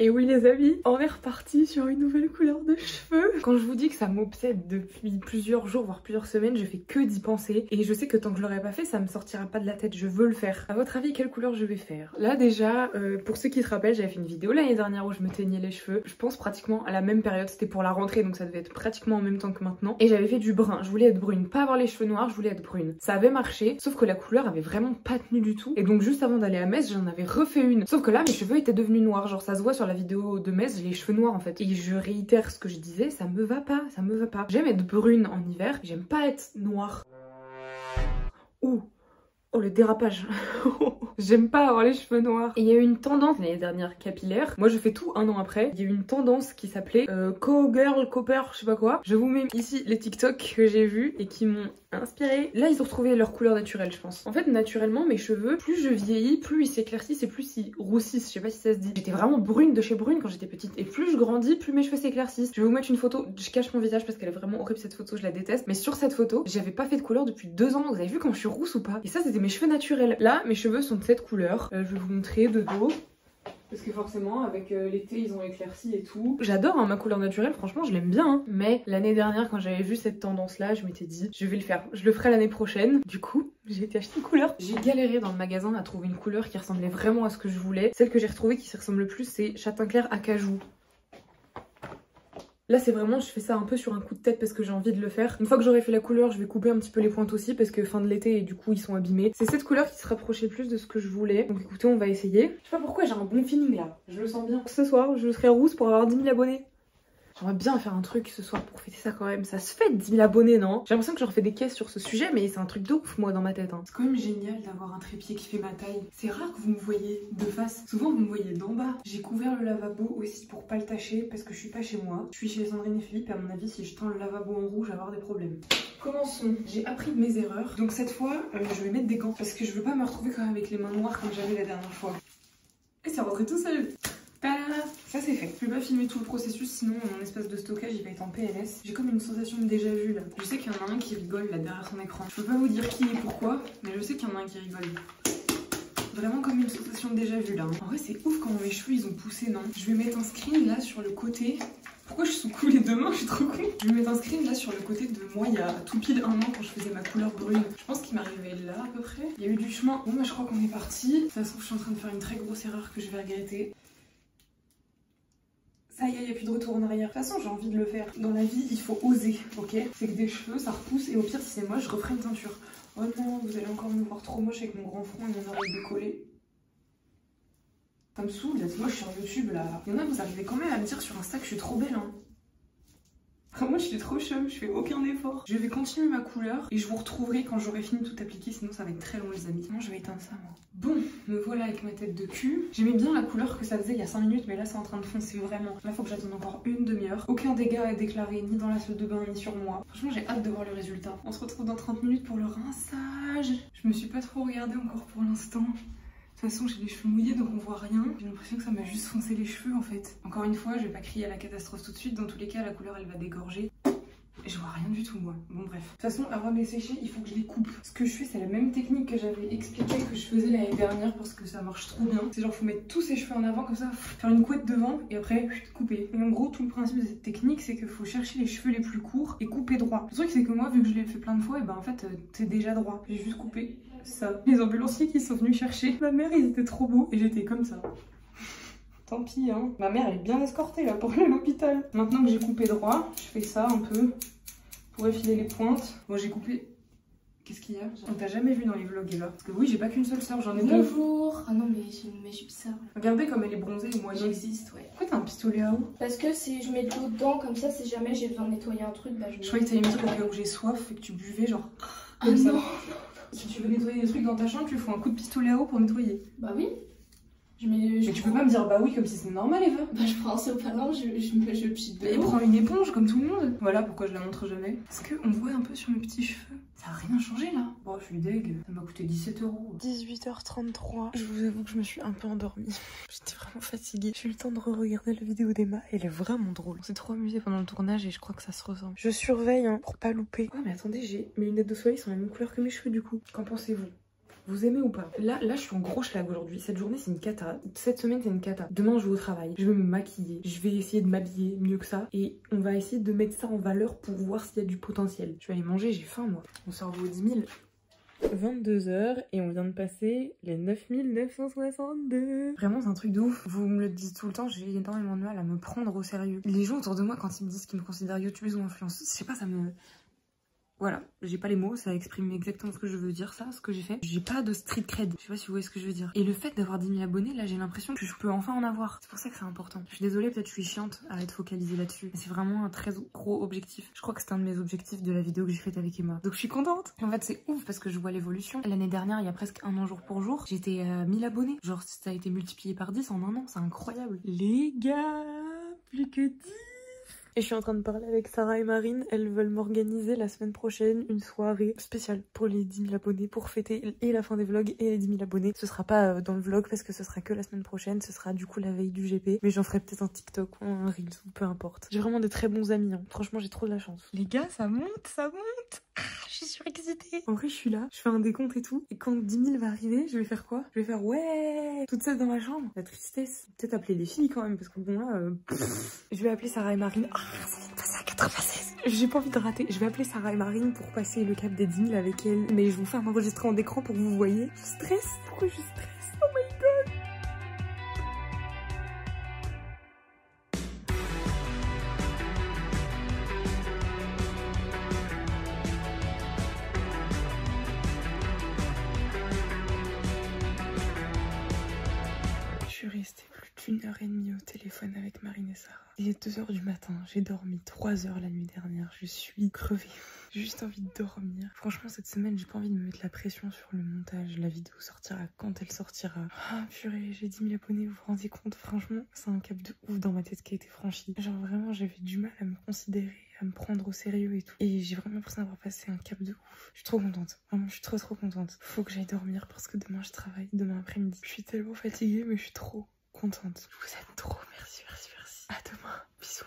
Et oui les amis, on est reparti sur une nouvelle couleur de cheveux. Quand je vous dis que ça m'obsède depuis plusieurs jours, voire plusieurs semaines, je fais que d'y penser. Et je sais que tant que je l'aurai pas fait, ça me sortira pas de la tête, je veux le faire. À votre avis, quelle couleur je vais faire? Là déjà, pour ceux qui se rappellent, j'avais fait une vidéo l'année dernière où je me teignais les cheveux. Je pense pratiquement à la même période, c'était pour la rentrée, donc ça devait être pratiquement en même temps que maintenant. Et j'avais fait du brun, je voulais être brune, pas avoir les cheveux noirs, je voulais être brune. Ça avait marché, sauf que la couleur avait vraiment pas tenu du tout. Et donc juste avant d'aller à Metz, j'en avais refait une. Sauf que là, mes cheveux étaient devenus noirs, genre ça se voit sur la vidéo de Metz, j'ai les cheveux noirs en fait. Et je réitère ce que je disais, ça me va pas, ça me va pas. J'aime être brune en hiver, j'aime pas être noire. Ouh. Oh le dérapage. J'aime pas avoir les cheveux noirs. Et il y a eu une tendance l'année dernière capillaire. Moi je fais tout un an après. Il y a eu une tendance qui s'appelait Cowgirl, Copper, je sais pas quoi. Je vous mets ici les TikTok que j'ai vus et qui m'ont inspiré. Là, ils ont retrouvé leur couleur naturelle, je pense. En fait, naturellement, mes cheveux, plus je vieillis, plus ils s'éclaircissent et plus ils roussissent. Je sais pas si ça se dit. J'étais vraiment brune de chez brune quand j'étais petite. Et plus je grandis, plus mes cheveux s'éclaircissent. Je vais vous mettre une photo. Je cache mon visage parce qu'elle est vraiment horrible cette photo, je la déteste. Mais sur cette photo, j'avais pas fait de couleur depuis 2 ans. Vous avez vu quand je suis rousse ou pas? Et ça, c'était mes cheveux naturels. Là, mes cheveux sont de cette couleur. Je vais vous montrer de dos. Parce que forcément, avec l'été, ils ont éclairci et tout. J'adore hein, ma couleur naturelle, franchement, je l'aime bien. Hein. Mais l'année dernière, quand j'avais vu cette tendance-là, je m'étais dit, je vais le faire. Je le ferai l'année prochaine. Du coup, j'ai été acheter une couleur. J'ai galéré dans le magasin à trouver une couleur qui ressemblait vraiment à ce que je voulais. Celle que j'ai retrouvée qui s'y ressemble le plus, c'est châtain clair acajou. Là c'est vraiment, je fais ça un peu sur un coup de tête parce que j'ai envie de le faire. Une fois que j'aurai fait la couleur, je vais couper un petit peu les pointes aussi parce que fin de l'été et du coup ils sont abîmés. C'est cette couleur qui se rapprochait plus de ce que je voulais. Donc écoutez, on va essayer. Je sais pas pourquoi j'ai un bon feeling là. Je le sens bien. Ce soir, je serai rousse pour avoir 10 000 abonnés. J'aimerais bien faire un truc ce soir pour fêter ça quand même. Ça se fait 10 000 abonnés, non? J'ai l'impression que je refais des caisses sur ce sujet, mais c'est un truc de ouf, moi, dans ma tête. Hein. C'est quand même génial d'avoir un trépied qui fait ma taille. C'est rare que vous me voyez de face. Souvent, vous me voyez d'en bas. J'ai couvert le lavabo aussi pour pas le tacher, parce que je suis pas chez moi. Je suis chez Sandrine et Philippe, et à mon avis, si je teins le lavabo en rouge, je vais avoir des problèmes. Commençons. J'ai appris de mes erreurs. Donc cette fois, je vais mettre des gants, parce que je veux pas me retrouver quand même avec les mains noires comme j'avais la dernière fois. Et c'est rentré tout seul. Ça c'est fait. Je vais pas filmer tout le processus sinon mon espace de stockage il va être en PLS. J'ai comme une sensation de déjà vu là. Je sais qu'il y en a un qui rigole là derrière son écran. Je peux pas vous dire qui et pourquoi, mais je sais qu'il y en a un qui rigole. Vraiment comme une sensation de déjà vu là. En vrai c'est ouf comment mes cheveux ils ont poussé, non? Je vais mettre un screen là sur le côté. Pourquoi je secoue les deux mains? Je suis trop con. Je vais mettre un screen là sur le côté de moi il y a tout pile 1 an quand je faisais ma couleur brune. Je pense qu'il m'arrivait là à peu près. Il y a eu du chemin. Bon moi je crois qu'on est parti. Ça se trouve je suis en train de faire une très grosse erreur que je vais regretter. Ça y est, il n'y a plus de retour en arrière. De toute façon, j'ai envie de le faire. Dans la vie, il faut oser, ok? C'est que des cheveux, ça repousse. Et au pire, si c'est moi, je referai une teinture. Oh non, vous allez encore me voir trop moche avec mon grand front et mon oreille décollée. Ça me saoule d'être moche sur YouTube, là. Il y en a, vous arrivez quand même à me dire sur Insta que je suis trop belle, hein. Moi, je suis trop chum, je fais aucun effort. Je vais continuer ma couleur et je vous retrouverai quand j'aurai fini de tout appliquer, sinon ça va être très long, les amis. Sinon, je vais éteindre ça, moi. Bon, me voilà avec ma tête de cul. J'aimais bien la couleur que ça faisait il y a 5 minutes, mais là, c'est en train de foncer vraiment. Là, faut que j'attende encore une demi-heure. Aucun dégât à déclarer, ni dans la salle de bain, ni sur moi. Franchement, j'ai hâte de voir le résultat. On se retrouve dans 30 minutes pour le rinçage. Je me suis pas trop regardée encore pour l'instant. De toute façon, j'ai les cheveux mouillés donc on voit rien. J'ai l'impression que ça m'a juste foncé les cheveux en fait. Encore une fois, je vais pas crier à la catastrophe tout de suite. Dans tous les cas, la couleur elle va dégorger. Je vois rien du tout moi. Bon bref. De toute façon, avant de les sécher, il faut que je les coupe. Ce que je fais, c'est la même technique que j'avais expliqué que je faisais l'année dernière parce que ça marche trop bien. C'est genre faut mettre tous ses cheveux en avant comme ça, faire une couette devant et après couper. Et en gros, tout le principe de cette technique, c'est qu'il faut chercher les cheveux les plus courts et couper droit. Le truc c'est que moi, vu que je l'ai fait plein de fois, et ben en fait, c'est déjà droit. J'ai juste coupé ça. Les ambulanciers qui sont venus chercher ma mère, ils étaient trop beaux et j'étais comme ça. Tant pis hein. Ma mère elle est bien escortée là pour aller à l'hôpital. Maintenant que j'ai coupé droit, je fais ça un peu pour effiler les pointes. Moi j'ai coupé. Qu'est-ce qu'il y a? On t'a jamais vu dans les vlogs Eva? Parce que oui, j'ai pas qu'une seule sœur, j'en ai deux. Bonjour. Ah non mais j'ai une sœur. Regardez comme elle est bronzée et moi J'existe, ouais. Pourquoi t'as un pistolet à eau? Parce que si je mets de l'eau dedans, comme ça, si jamais j'ai besoin de nettoyer un truc, bah je... Je croyais que t'allais me dire au cas où j'ai soif et que tu buvais genre Ah comme ça. non. Si tu veux nettoyer des trucs dans ta chambre, tu fais un coup de pistolet à eau pour nettoyer. Bah oui. Mais tu peux pas me dire bah oui comme si c'était normal Eva. Bah je prends un sopalin, je pisse de Et l'eau. prends une éponge comme tout le monde. Voilà pourquoi je la montre jamais. Parce qu'on voit un peu sur mes petits cheveux. Ça a rien changé là. Bon je suis deg, ça m'a coûté 17 €. 18h33. Je vous avoue que je me suis un peu endormie. J'étais vraiment fatiguée. J'ai eu le temps de re-regarder la vidéo d'Emma. Elle est vraiment drôle. On s'est trop amusé pendant le tournage et je crois que ça se ressemble. Je surveille hein, pour pas louper. Oh mais attendez, mes lunettes de soleil sont la même couleur que mes cheveux du coup. Qu'en pensez-vous? Vous aimez ou pas? Là je suis en gros schlag aujourd'hui. Cette journée c'est une cata. Cette semaine c'est une cata. Demain je vais au travail. Je vais me maquiller. Je vais essayer de m'habiller mieux que ça. Et on va essayer de mettre ça en valeur pour voir s'il y a du potentiel. Je vais aller manger, j'ai faim moi. Mon cerveau 10 000. 22 h et on vient de passer les 9962. Vraiment c'est un truc de ouf. Vous me le dites tout le temps, j'ai énormément de mal à me prendre au sérieux. Les gens autour de moi quand ils me disent qu'ils me considèrent youtubeuse ou influenceuse, je sais pas, ça me... Voilà, j'ai pas les mots, ça exprime exactement ce que je veux dire, ça, ce que j'ai fait. J'ai pas de street cred, je sais pas si vous voyez ce que je veux dire. Et le fait d'avoir 10 000 abonnés, là j'ai l'impression que je peux enfin en avoir. C'est pour ça que c'est important. Je suis désolée, peut-être je suis chiante à être focalisée là-dessus. Mais c'est vraiment un très gros objectif. Je crois que c'est un de mes objectifs de la vidéo que j'ai faite avec Emma. Donc je suis contente. Et en fait c'est ouf parce que je vois l'évolution. L'année dernière, il y a presque 1 an jour pour jour, j'étais à 1000 abonnés. Genre ça a été multiplié par 10 en 1 an, c'est incroyable. Les gars, plus que 10. Et je suis en train de parler avec Sarah et Marine. Elles veulent m'organiser la semaine prochaine une soirée spéciale pour les 10 000 abonnés, pour fêter et la fin des vlogs et les 10 000 abonnés. Ce sera pas dans le vlog parce que ce sera que la semaine prochaine. Ce sera du coup la veille du GP. Mais j'en ferai peut-être un TikTok ou un Reels ou peu importe. J'ai vraiment des très bons amis. Hein. Franchement, j'ai trop de la chance. Les gars, ça monte, ça monte. Ah, je suis surexcitée. En vrai, je suis là. Je fais un décompte et tout. Et quand 10 000 va arriver, je vais faire quoi? Je vais faire ouais, toute seule dans ma chambre. La tristesse. Peut-être appeler les filles quand même parce que bon là... Je vais appeler Sarah et Marine. Ah, ça vient de passer à 96. J'ai pas envie de rater. Je vais appeler Sarah et Marine pour passer le cap des 10 000 avec elles. Mais je vous fais un enregistrement d'écran pour que vous voyez. Je stresse. Pourquoi je stresse? Oh my god. Je suis restée plus d'1h30 au téléphone avec Marine et Sarah. Il est 2h du matin, j'ai dormi 3 heures la nuit dernière, je suis crevée. J'ai juste envie de dormir. Franchement, cette semaine, j'ai pas envie de me mettre la pression sur le montage. La vidéo sortira quand elle sortira. Ah purée, j'ai 10 000 abonnés, vous vous rendez compte? Franchement, c'est un cap de ouf dans ma tête qui a été franchi. Genre vraiment, j'avais du mal à me considérer, à me prendre au sérieux et tout. Et j'ai vraiment l'impression d'avoir passé un cap de ouf. Je suis trop contente. Vraiment, je suis trop contente. Faut que j'aille dormir parce que demain, je travaille. Demain après-midi. Je suis tellement fatiguée, mais je suis trop contente. Je vous aime trop. Merci. À demain. Bisous.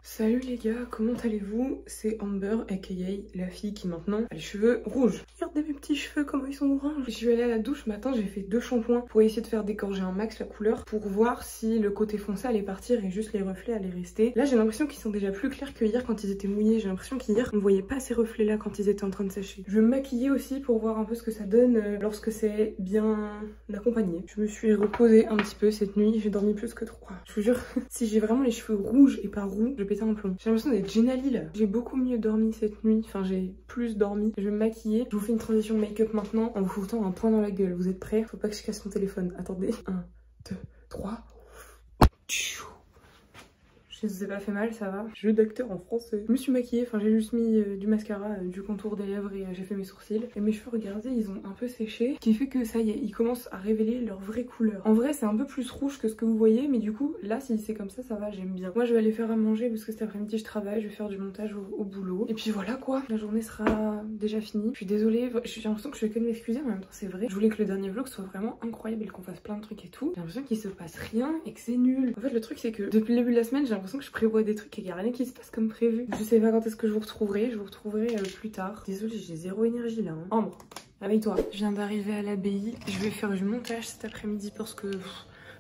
Salut les gars, comment allez-vous? C'est Amber, aka la fille qui maintenant a les cheveux rouges. Regardez mes petits cheveux, comment ils sont oranges. Je suis allée à la douche ce matin, j'ai fait 2 shampoings pour essayer de faire décorger un max la couleur pour voir si le côté foncé allait partir et juste les reflets allaient rester. Là j'ai l'impression qu'ils sont déjà plus clairs que hier quand ils étaient mouillés. J'ai l'impression qu'hier on ne voyait pas ces reflets là quand ils étaient en train de sécher. Je vais me maquiller aussi pour voir un peu ce que ça donne lorsque c'est bien accompagné. Je me suis reposée un petit peu cette nuit, j'ai dormi plus que 3. Je vous jure, si j'ai vraiment les cheveux rouges et pas roux, je vais péter un plomb. J'ai l'impression d'être Jenali là. J'ai beaucoup mieux dormi cette nuit, enfin j'ai plus dormi. Je vais me maquiller, je vous fais une transition make-up maintenant en vous foutant un point dans la gueule. Vous êtes prêts? Faut pas que je casse mon téléphone. Attendez. 1, 2, 3. Je vous ai pas fait mal, ça va. Jeu d'acteur en français. Je me suis maquillée, enfin j'ai juste mis du mascara, du contour des lèvres et j'ai fait mes sourcils. Et mes cheveux, regardez, ils ont un peu séché. Ce qui fait que ça y est, ils commencent à révéler leur vraie couleur. En vrai, c'est un peu plus rouge que ce que vous voyez, mais du coup, là, si c'est comme ça va, j'aime bien. Moi, je vais aller faire à manger parce que cet après-midi, je travaille, je vais faire du montage au boulot. Et puis voilà quoi, la journée sera déjà finie. Je suis désolée, j'ai l'impression que je fais que de m'excuser, mais en même temps, c'est vrai. Je voulais que le dernier vlog soit vraiment incroyable et qu'on fasse plein de trucs et tout. J'ai l'impression qu'il se passe rien et que c'est nul. En fait, le truc, c'est que depuis le début de la semaine, j'ai l'impression que je prévois des trucs et qu'il n'y a rien qui se passe comme prévu. Je sais pas quand est-ce que je vous retrouverai plus tard. Désolée, j'ai zéro énergie là. Hein. Ambre, réveille-toi. Je viens d'arriver à l'abbaye. Je vais faire du montage cet après-midi parce que...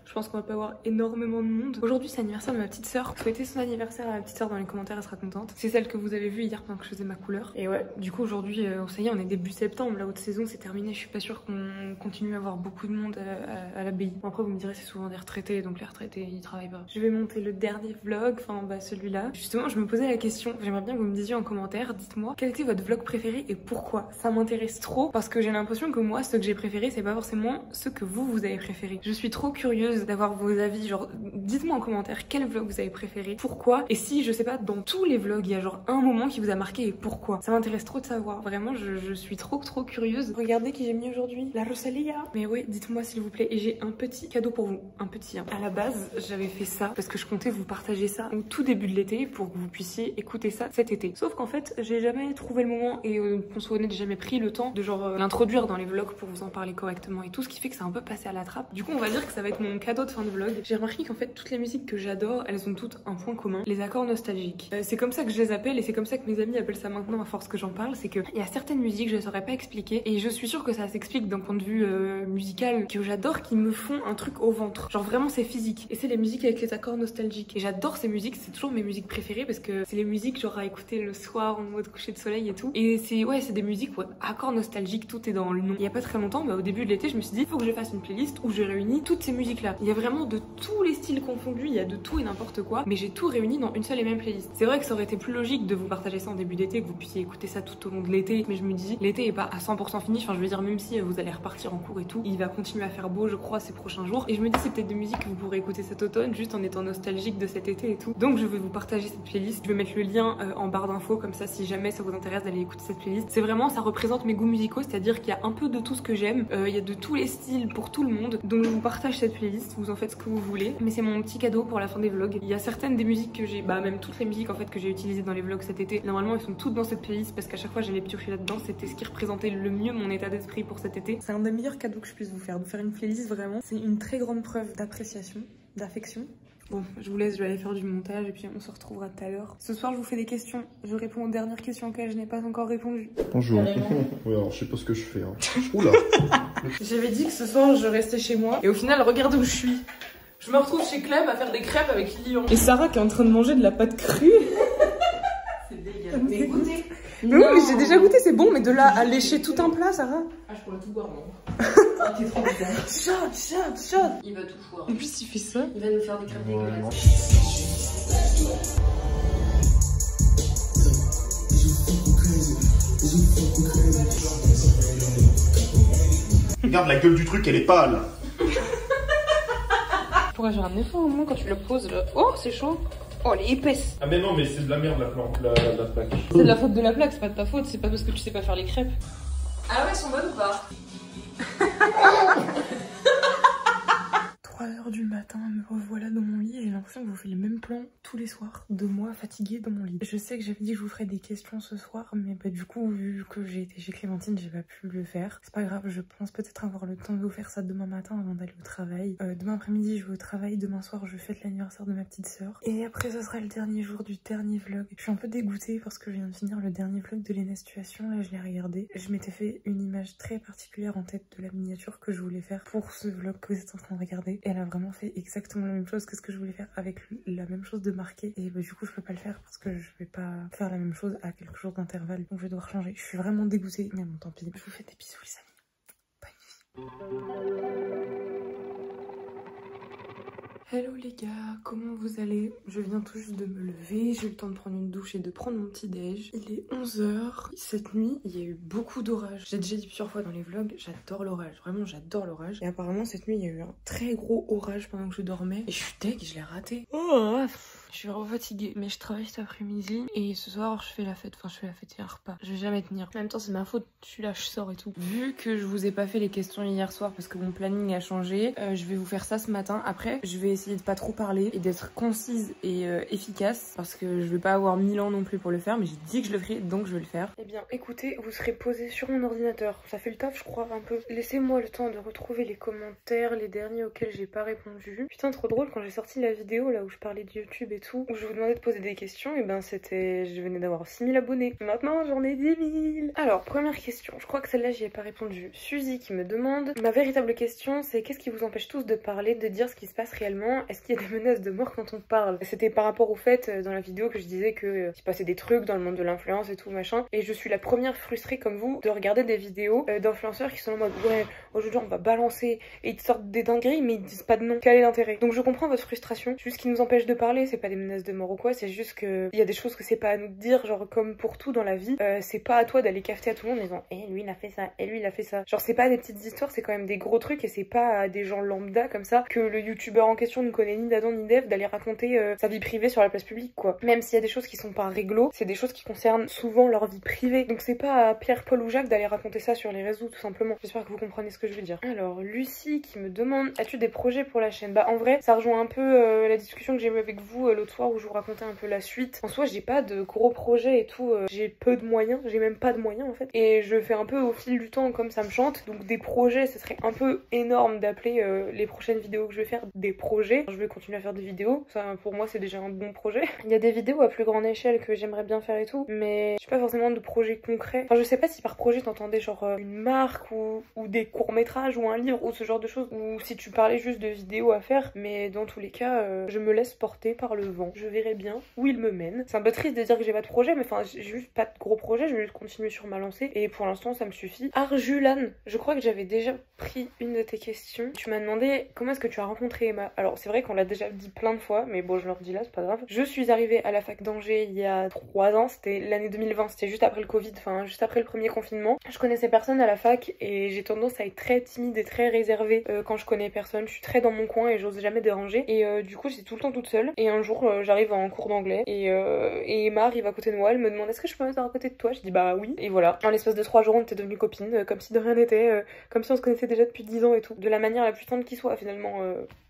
je pense qu'on va pas avoir énormément de monde. Aujourd'hui, c'est l'anniversaire de ma petite sœur. Souhaitez son anniversaire à ma petite sœur dans les commentaires, elle sera contente. C'est celle que vous avez vue hier pendant que je faisais ma couleur. Et ouais, du coup, aujourd'hui, ça y est, on est début septembre. La haute saison, c'est terminé. Je suis pas sûre qu'on continue à avoir beaucoup de monde à l'abbaye. Bon, après, vous me direz, c'est souvent des retraités, donc les retraités, ils travaillent pas. Je vais monter le dernier vlog, enfin, bah, celui-là. Justement, je me posais la question. J'aimerais bien que vous me disiez en commentaire, dites-moi, quel était votre vlog préféré et pourquoi? Ça m'intéresse trop parce que j'ai l'impression que moi, ceux que j'ai préférés, c'est pas forcément ceux que vous avez préférés. Je suis trop curieuse d'avoir vos avis. Genre, dites-moi en commentaire quel vlog vous avez préféré, pourquoi, et si, je sais pas, dans tous les vlogs, il y a genre un moment qui vous a marqué et pourquoi. Ça m'intéresse trop de savoir, vraiment, je suis trop curieuse. Regardez qui j'ai mis aujourd'hui, la Rosalia. Mais ouais, dites-moi s'il vous plaît, et j'ai un petit cadeau pour vous, un petit. Hein. À la base, j'avais fait ça parce que je comptais vous partager ça au tout début de l'été pour que vous puissiez écouter ça cet été. Sauf qu'en fait, j'ai jamais trouvé le moment et qu'on soit honnête, j'ai jamais pris le temps de genre l'introduire dans les vlogs pour vous en parler correctement et tout, ce qui fait que c'est un peu passé à la trappe. Du coup, on va dire que ça va être mon cadeau de fin de vlog. J'ai remarqué qu'en fait toutes les musiques que j'adore, elles ont toutes un point commun, les accords nostalgiques. C'est comme ça que je les appelle et c'est comme ça que mes amis appellent ça maintenant à force que j'en parle, c'est que il y a certaines musiques je saurais pas expliquer et je suis sûre que ça s'explique d'un point de vue musical que j'adore, qui me font un truc au ventre. Genre vraiment c'est physique. Et c'est les musiques avec les accords nostalgiques. Et j'adore ces musiques, c'est toujours mes musiques préférées parce que c'est les musiques genre à écouter le soir en mode coucher de soleil et tout. Et c'est des musiques accords nostalgiques, tout est dans le nom. Il y a pas très longtemps, au début de l'été, je me suis dit faut que je fasse une playlist où je réunis toutes ces musiques là. Il y a vraiment de tous les styles confondus, il y a de tout et n'importe quoi, mais j'ai tout réuni dans une seule et même playlist. C'est vrai que ça aurait été plus logique de vous partager ça en début d'été, que vous puissiez écouter ça tout au long de l'été, mais je me dis l'été est pas à 100% fini, enfin je veux dire même si vous allez repartir en cours et tout, il va continuer à faire beau je crois ces prochains jours, et je me dis c'est peut-être des musiques que vous pourrez écouter cet automne juste en étant nostalgique de cet été et tout. Donc je vais vous partager cette playlist, je vais mettre le lien en barre d'infos comme ça si jamais ça vous intéresse d'aller écouter cette playlist. C'est vraiment, ça représente mes goûts musicaux, c'est-à-dire qu'il y a un peu de tout ce que j'aime, il y a de tous les styles pour tout le monde, donc je vous partage cette playlist. playlist, vous en faites ce que vous voulez. Mais c'est mon petit cadeau pour la fin des vlogs. Il y a certaines des musiques que j'ai, bah même toutes les musiques en fait que j'ai utilisées dans les vlogs cet été. Normalement elles sont toutes dans cette playlist parce qu'à chaque fois j'allais piocher là-dedans. C'était ce qui représentait le mieux mon état d'esprit pour cet été. C'est un des meilleurs cadeaux que je puisse vous faire, de faire une playlist vraiment. C'est une très grande preuve d'appréciation, d'affection. Bon, je vous laisse, je vais aller faire du montage et puis on se retrouvera tout à l'heure. Ce soir, je vous fais des questions. Je réponds aux dernières questions auxquelles je n'ai pas encore répondu. Bonjour. Oui, alors je sais pas ce que je fais. Hein. Oula. J'avais dit que ce soir, je restais chez moi. Et au final, regarde où je suis. Je me retrouve chez Clem à faire des crêpes avec Lyon. Et Sarah qui est en train de manger de la pâte crue. C'est dégueulasse. Mais goûté. Mais oui, mais j'ai déjà goûté, c'est bon. Mais de là à lécher tout un plat, Sarah. Ah, je pourrais tout boire, non. T'es trop bizarre. Shot. Il va tout foirer. En plus, il fait ça. Il va nous faire des crêpes dégueulasses. Regarde la gueule du truc, elle est pâle. Pourquoi j'ai un effort au moins quand tu la poses là. Oh, c'est chaud. Oh, elle est épaisse. Ah mais non, mais c'est de la merde la plaque. C'est de la faute de la plaque, c'est pas de ta faute. C'est pas parce que tu sais pas faire les crêpes. Ah ouais, elles sont bonnes ou pas? 3h du matin, me revoilà dans mon lit et j'ai l'impression que je vous fais les mêmes plans tous les soirs de moi fatiguée dans mon lit. Je sais que j'avais dit que je vous ferais des questions ce soir, mais bah, du coup, vu que j'ai été chez Clémentine, j'ai pas pu le faire. C'est pas grave, je pense peut-être avoir le temps de vous faire ça demain matin avant d'aller au travail. Demain après-midi, je vais au travail. Demain soir, je fête l'anniversaire de ma petite sœur. Et après, ce sera le dernier jour du dernier vlog. Je suis un peu dégoûtée parce que je viens de finir le dernier vlog de Lena Situation. Là, je l'ai regardé. Je m'étais fait une image très particulière en tête de la miniature que je voulais faire pour ce vlog que vous êtes en train de regarder. Elle a vraiment fait exactement la même chose que ce que je voulais faire avec la même chose de marqué. Et bah, du coup, je peux pas le faire parce que je vais pas faire la même chose à quelques jours d'intervalle. Donc, je vais devoir changer. Je suis vraiment dégoûtée, mais bon, tant pis. Je vous fais des bisous, les amis. Bonne nuit. Hello les gars, comment vous allez? Je viens tout juste de me lever, j'ai eu le temps de prendre une douche et de prendre mon petit déj. Il est 11h. Cette nuit, il y a eu beaucoup d'orage. J'ai déjà dit plusieurs fois dans les vlogs, j'adore l'orage. Vraiment, j'adore l'orage. Et apparemment, cette nuit, il y a eu un très gros orage pendant que je dormais. Et je suis deg, je l'ai raté. Oh, je suis vraiment fatiguée. Mais je travaille cet après-midi. Et ce soir, je fais la fête. Enfin, je fais la fête et un repas. Je vais jamais tenir. En même temps, c'est ma faute. Je suis là, je sors et tout. Vu que je vous ai pas fait les questions hier soir parce que mon planning a changé, je vais vous faire ça ce matin. Après, je vais essayer de pas trop parler et d'être concise et efficace parce que je vais pas avoir 1000 ans non plus pour le faire, mais j'ai dit que je le ferai, donc je vais le faire. Eh bien écoutez, vous serez posé sur mon ordinateur, ça fait le taf je crois un peu. Laissez-moi le temps de retrouver les commentaires, les derniers auxquels j'ai pas répondu. Putain, trop drôle, quand j'ai sorti la vidéo là où je parlais de YouTube et tout, où je vous demandais de poser des questions, et ben c'était, je venais d'avoir 6000 abonnés. Maintenant j'en ai 10 000. Alors première question, je crois que celle-là j'y ai pas répondu. Suzy qui me demande, ma véritable question c'est qu'est-ce qui vous empêche tous de parler, de dire ce qui se passe réellement? Est-ce qu'il y a des menaces de mort quand on parle? C'était par rapport au fait dans la vidéo que je disais que il se passait des trucs dans le monde de l'influence et tout machin, et je suis la première frustrée comme vous de regarder des vidéos d'influenceurs qui sont en mode ouais aujourd'hui on va balancer et ils te sortent des dingueries mais ils disent pas de nom. Quel est l'intérêt? Donc je comprends votre frustration. Juste ce qui nous empêche de parler, c'est pas des menaces de mort ou quoi, c'est juste que il y a des choses que c'est pas à nous de dire, genre comme pour tout dans la vie, c'est pas à toi d'aller cafeter à tout le monde en disant eh lui il a fait ça, et lui il a fait ça. Genre c'est pas des petites histoires, c'est quand même des gros trucs et c'est pas à des gens lambda comme ça que le youtubeur en question ne connaît ni d'Adam ni d'Ève d'aller raconter sa vie privée sur la place publique quoi. Même s'il y a des choses qui sont pas réglo, c'est des choses qui concernent souvent leur vie privée. Donc c'est pas à Pierre, Paul ou Jacques d'aller raconter ça sur les réseaux tout simplement. J'espère que vous comprenez ce que je veux dire. Alors Lucie qui me demande as-tu des projets pour la chaîne? Bah en vrai ça rejoint un peu la discussion que j'ai eue avec vous l'autre soir où je vous racontais un peu la suite. En soi j'ai pas de gros projets et tout, j'ai peu de moyens, j'ai même pas de moyens en fait. Et je fais un peu au fil du temps comme ça me chante. Donc des projets, ce serait un peu énorme d'appeler les prochaines vidéos que je vais faire des projets. Je vais continuer à faire des vidéos, ça pour moi c'est déjà un bon projet. Il y a des vidéos à plus grande échelle que j'aimerais bien faire et tout, mais j'ai pas forcément de projet concret. Enfin je sais pas si par projet t'entendais genre une marque ou des courts-métrages ou un livre ou ce genre de choses, ou si tu parlais juste de vidéos à faire, mais dans tous les cas je me laisse porter par le vent. Je verrai bien où il me mène. C'est un peu triste de dire que j'ai pas de projet, mais enfin j'ai juste pas de gros projet, je vais juste continuer sur ma lancée et pour l'instant ça me suffit. Arjulan, je crois que j'avais déjà pris une de tes questions. Tu m'as demandé comment est-ce que tu as rencontré Emma. Alors c'est vrai qu'on l'a déjà dit plein de fois, mais bon je leur dis là, c'est pas grave. Je suis arrivée à la fac d'Angers il y a 3 ans, c'était l'année 2020, c'était juste après le Covid, enfin juste après le premier confinement. Je connaissais personne à la fac et j'ai tendance à être très timide et très réservée quand je connais personne. Je suis très dans mon coin et j'ose jamais déranger, et du coup j'étais tout le temps toute seule. Et un jour j'arrive en cours d'anglais et Emma arrive à côté de moi, elle me demande est-ce que je peux me mettre à côté de toi? Je dis bah oui, et voilà. En l'espace de 3 jours on était devenues copines, comme si de rien n'était, comme si on se connaissait déjà depuis 10 ans et tout. De la manière la plus tendre qui soit finalement.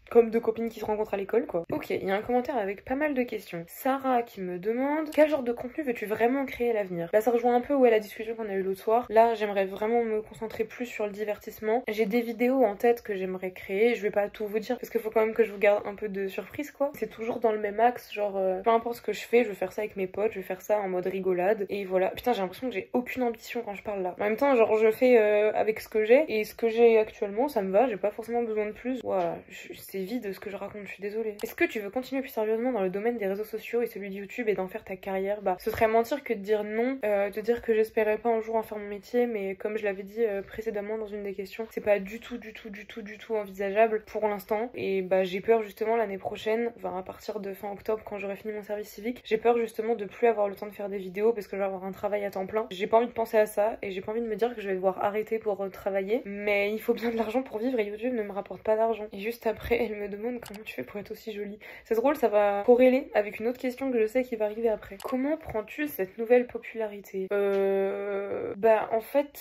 comme deux copines qui se rencontrent à l'école quoi. Ok, il y a un commentaire avec pas mal de questions. Sarah qui me demande quel genre de contenu veux-tu vraiment créer à l'avenir. Là ça rejoint un peu la discussion qu'on a eue l'autre soir. Là j'aimerais vraiment me concentrer plus sur le divertissement. J'ai des vidéos en tête que j'aimerais créer, je vais pas tout vous dire parce qu'il faut quand même que je vous garde un peu de surprise quoi. C'est toujours dans le même axe, genre peu importe ce que je fais, je vais faire ça avec mes potes, je vais faire ça en mode rigolade et voilà. Putain j'ai l'impression que j'ai aucune ambition quand je parle là. En même temps genre je fais avec ce que j'ai et ce que j'ai actuellement ça me va, j'ai pas forcément besoin de plus. Voilà, c'est vide ce que je raconte, je suis désolée. Est-ce que tu veux continuer plus sérieusement dans le domaine des réseaux sociaux et celui de YouTube et d'en faire ta carrière? Bah ce serait mentir que de dire non, de dire que j'espérais pas un jour en faire mon métier, mais comme je l'avais dit précédemment dans une des questions, c'est pas du tout envisageable pour l'instant et bah j'ai peur justement l'année prochaine, enfin à partir de fin octobre quand j'aurai fini mon service civique, j'ai peur justement de plus avoir le temps de faire des vidéos parce que je vais avoir un travail à temps plein. J'ai pas envie de penser à ça et j'ai pas envie de me dire que je vais devoir arrêter pour travailler, mais il faut bien de l'argent pour vivre et YouTube ne me rapporte pas d'argent. Et juste après elle me demande comment tu fais pour être aussi jolie. C'est drôle, ça va corréler avec une autre question que je sais qui va arriver après. Comment prends-tu cette nouvelle popularité? Bah en fait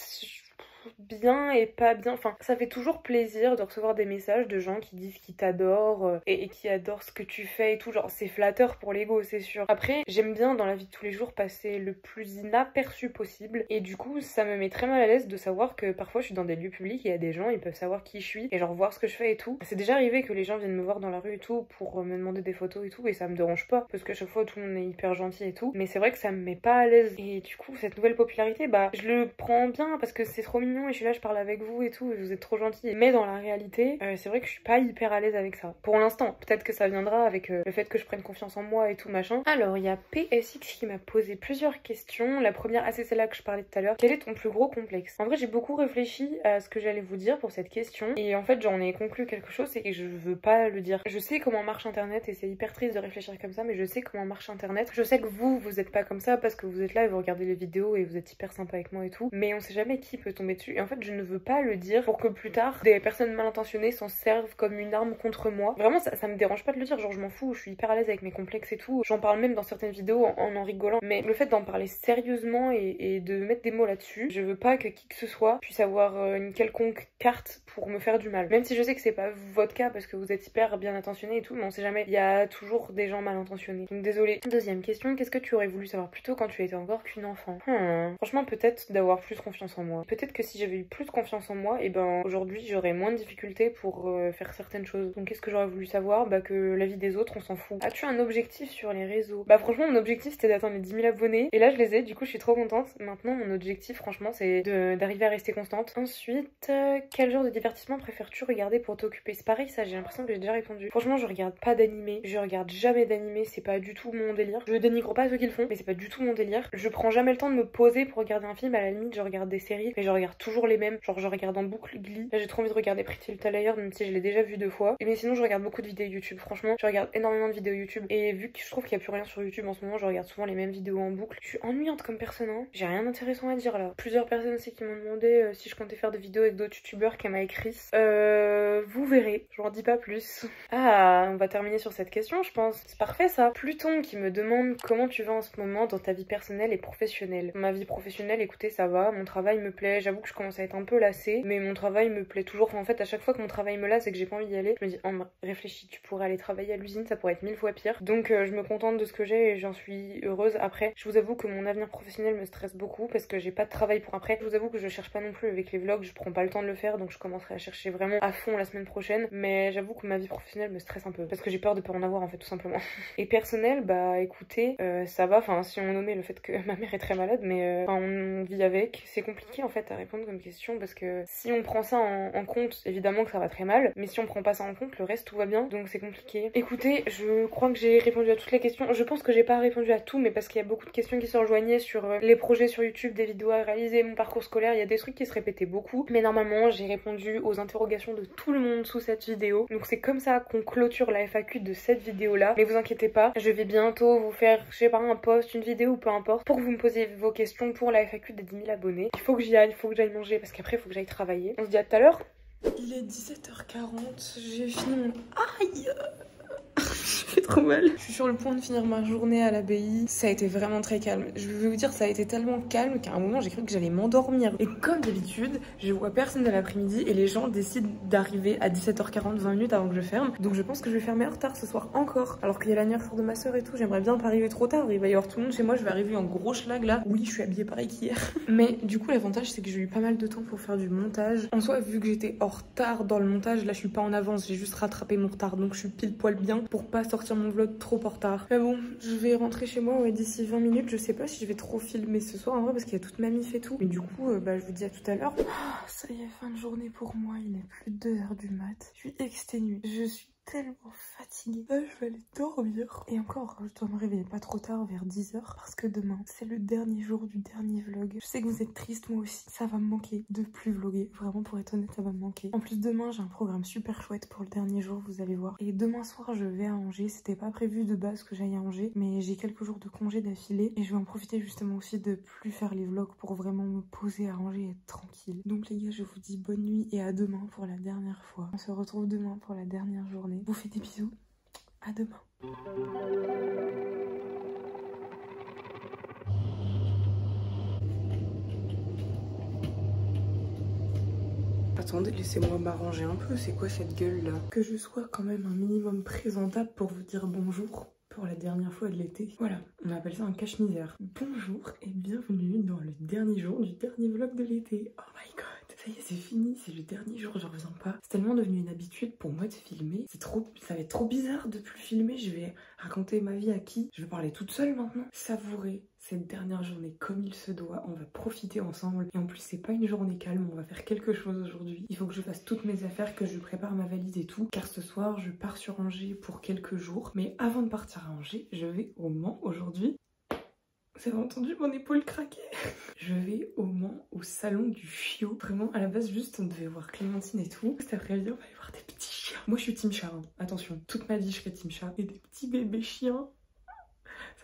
bien et pas bien, enfin ça fait toujours plaisir de recevoir des messages de gens qui disent qu'ils t'adorent et qui adorent ce que tu fais et tout, genre c'est flatteur pour l'ego c'est sûr. Après j'aime bien dans la vie de tous les jours passer le plus inaperçu possible et du coup ça me met très mal à l'aise de savoir que parfois je suis dans des lieux publics et il y a des gens, ils peuvent savoir qui je suis et genre voir ce que je fais et tout. C'est déjà arrivé que les gens viennent me voir dans la rue et tout pour me demander des photos et tout et ça me dérange pas parce que chaque fois tout le monde est hyper gentil et tout, mais c'est vrai que ça me met pas à l'aise et du coup cette nouvelle popularité bah je le prends bien parce que c'est trop mignon et je suis là, je parle avec vous et tout et vous êtes trop gentils, mais dans la réalité c'est vrai que je suis pas hyper à l'aise avec ça pour l'instant. Peut-être que ça viendra avec le fait que je prenne confiance en moi et tout machin. Alors il y a PSX qui m'a posé plusieurs questions. La première, c'est celle-là que je parlais tout à l'heure. Quel est ton plus gros complexe? En vrai j'ai beaucoup réfléchi à ce que j'allais vous dire pour cette question et en fait j'en ai conclu quelque chose, c'est que je veux pas le dire. Je sais comment marche internet et c'est hyper triste de réfléchir comme ça, mais je sais comment marche internet. Je sais que vous êtes pas comme ça parce que vous êtes là et vous regardez les vidéos et vous êtes hyper sympa avec moi et tout, mais on sait jamais qui peut tomber dessus et en fait je ne veux pas le dire pour que plus tard des personnes mal intentionnées s'en servent comme une arme contre moi. Vraiment ça me dérange pas de le dire, genre je m'en fous, je suis hyper à l'aise avec mes complexes et tout, j'en parle même dans certaines vidéos en rigolant, mais le fait d'en parler sérieusement et de mettre des mots là-dessus, je veux pas que qui que ce soit puisse avoir une quelconque carte pour me faire du mal, même si je sais que c'est pas votre cas parce que vous êtes hyper bien intentionné et tout, mais on sait jamais, il y a toujours des gens mal intentionnés, donc désolée. Deuxième question, qu'est-ce que tu aurais voulu savoir plus tôt quand tu étais encore qu'une enfant? Franchement peut-être d'avoir plus confiance en moi, peut-être que si j'avais eu plus de confiance en moi, et ben aujourd'hui j'aurais moins de difficultés pour faire certaines choses. Donc qu'est-ce que j'aurais voulu savoir? Bah que la vie des autres on s'en fout. As-tu un objectif sur les réseaux? Bah franchement mon objectif c'était d'atteindre les 10 000 abonnés et là je les ai, du coup je suis trop contente. Maintenant mon objectif franchement c'est d'arriver à rester constante. Ensuite quel genre de divertissement préfères-tu regarder pour t'occuper? C'est pareil, ça j'ai l'impression que j'ai déjà répondu. Franchement je regarde pas d'animé, je regarde jamais d'animé, c'est pas du tout mon délire. Je dénigre pas ceux qui le font mais c'est pas du tout mon délire. Je prends jamais le temps de me poser pour regarder un film, à la limite je regarde des séries mais je regarde toujours les mêmes, genre je regarde en boucle Glee. Là j'ai trop envie de regarder Pretty Little Liars même si je l'ai déjà vu 2 fois. Et mais sinon je regarde beaucoup de vidéos YouTube, franchement je regarde énormément de vidéos YouTube et vu que je trouve qu'il y a plus rien sur YouTube en ce moment, je regarde souvent les mêmes vidéos en boucle. Je suis ennuyante comme personne hein. J'ai rien d'intéressant à dire là. Plusieurs personnes aussi qui m'ont demandé si je comptais faire des vidéos avec d'autres youtubeurs qu'elle m'a écrit. Vous verrez, je n'en dis pas plus. Ah, on va terminer sur cette question je pense. C'est parfait ça. Pluton qui me demande comment tu vas en ce moment dans ta vie personnelle et professionnelle. Ma vie professionnelle, écoutez ça va, mon travail me plaît, j'avoue que je commence à être un peu lassée, mais mon travail me plaît toujours. Enfin, en fait à chaque fois que mon travail me lasse et que j'ai pas envie d'y aller, je me dis oh réfléchis, tu pourrais aller travailler à l'usine, ça pourrait être 1000 fois pire. Donc je me contente de ce que j'ai et j'en suis heureuse. Après je vous avoue que mon avenir professionnel me stresse beaucoup parce que j'ai pas de travail pour après. Je vous avoue que je cherche pas non plus avec les vlogs, je prends pas le temps de le faire, donc je commencerai à chercher vraiment à fond la semaine prochaine, mais j'avoue que ma vie professionnelle me stresse un peu parce que j'ai peur de pas en avoir en fait tout simplement. Et personnel, bah écoutez ça va, enfin si on nommait le fait que ma mère est très malade, mais on vit avec. C'est compliqué en fait à répondre comme question parce que si on prend ça en compte, évidemment que ça va très mal, mais si on prend pas ça en compte, le reste tout va bien, donc c'est compliqué. Écoutez, je crois que j'ai répondu à toutes les questions. Je pense que j'ai pas répondu à tout, mais parce qu'il y a beaucoup de questions qui se rejoignaient sur les projets sur YouTube, des vidéos à réaliser, mon parcours scolaire, il y a des trucs qui se répétaient beaucoup, mais normalement j'ai répondu aux interrogations de tout le monde sous cette vidéo, donc c'est comme ça qu'on clôture la FAQ de cette vidéo là. Mais vous inquiétez pas, je vais bientôt vous faire, je sais pas, un post, une vidéo ou peu importe, pour que vous me posiez vos questions pour la FAQ des 10 000 abonnés. Il faut que j'y aille, il faut que j'aille manger parce qu'après il faut que j'aille travailler. On se dit à tout à l'heure. Il est 17h40, j'ai fini mon... Aïe. J'ai trop mal. Je suis sur le point de finir ma journée à l'abbaye. Ça a été vraiment très calme. Je vais vous dire, ça a été tellement calme qu'à un moment, j'ai cru que j'allais m'endormir. Et comme d'habitude, je vois personne de l'après-midi et les gens décident d'arriver à 17h40, 20 minutes avant que je ferme. Donc je pense que je vais fermer en retard ce soir encore. Alors qu'il y a l'anniversaire de ma soeur et tout, j'aimerais bien pas arriver trop tard. Il va y avoir tout le monde chez moi, je vais arriver en gros schlag là. Oui, je suis habillée pareil qu'hier. Mais du coup, l'avantage, c'est que j'ai eu pas mal de temps pour faire du montage. En soi, vu que j'étais en retard dans le montage, là je suis pas en avance, j'ai juste rattrapé mon retard. Donc je suis pile poil bien pour pas sortir mon vlog trop en retard. Mais bon, je vais rentrer chez moi d'ici 20 minutes. Je sais pas si je vais trop filmer ce soir en vrai parce qu'il y a toute ma mif et tout. Mais du coup, je vous dis à tout à l'heure. Ça y est, fin de journée pour moi. Il est plus de 2 h du mat. Je suis exténuée. Je suis tellement fatiguée. Là, je vais aller dormir. Et encore, je dois me réveiller pas trop tard, vers 10 h. Parce que demain, c'est le dernier jour du dernier vlog. Je sais que vous êtes tristes, moi aussi. Ça va me manquer de plus vlogger. Vraiment, pour être honnête, ça va me manquer. En plus, demain, j'ai un programme super chouette pour le dernier jour, vous allez voir. Et demain soir, je vais à Angers. C'était pas prévu de base que j'aille à Angers. Mais j'ai quelques jours de congé d'affilée. Et je vais en profiter justement aussi de plus faire les vlogs pour vraiment me poser à Angers et être tranquille. Donc les gars, je vous dis bonne nuit et à demain pour la dernière fois. On se retrouve demain pour la dernière journée. Je vous fais des bisous. À demain. Attendez, laissez-moi m'arranger un peu. C'est quoi cette gueule là? Que je sois quand même un minimum présentable pour vous dire bonjour. Pour la dernière fois de l'été. Voilà, on appelle ça un cache-misère. Bonjour et bienvenue dans le dernier jour du dernier vlog de l'été. Oh my god, ça y est, c'est fini, c'est le dernier jour, j'en reviens pas. C'est tellement devenu une habitude pour moi de filmer. Ça va être trop bizarre de plus filmer. Je vais raconter ma vie à qui? Je vais parler toute seule maintenant. Savourer cette dernière journée comme il se doit, on va profiter ensemble. Et en plus, c'est pas une journée calme, on va faire quelque chose aujourd'hui. Il faut que je fasse toutes mes affaires, que je prépare ma valise et tout. Car ce soir, je pars sur Angers pour quelques jours. Mais avant de partir à Angers, je vais au Mans aujourd'hui. Vous avez entendu mon épaule craquer? Je vais au Mans, au salon du chiot. Vraiment, à la base, juste, on devait voir Clémentine et tout. Cet après-midi, on va aller voir des petits chiens. Moi, je suis team chat, hein. Attention, toute ma vie, je serai team chat. Et des petits bébés chiens.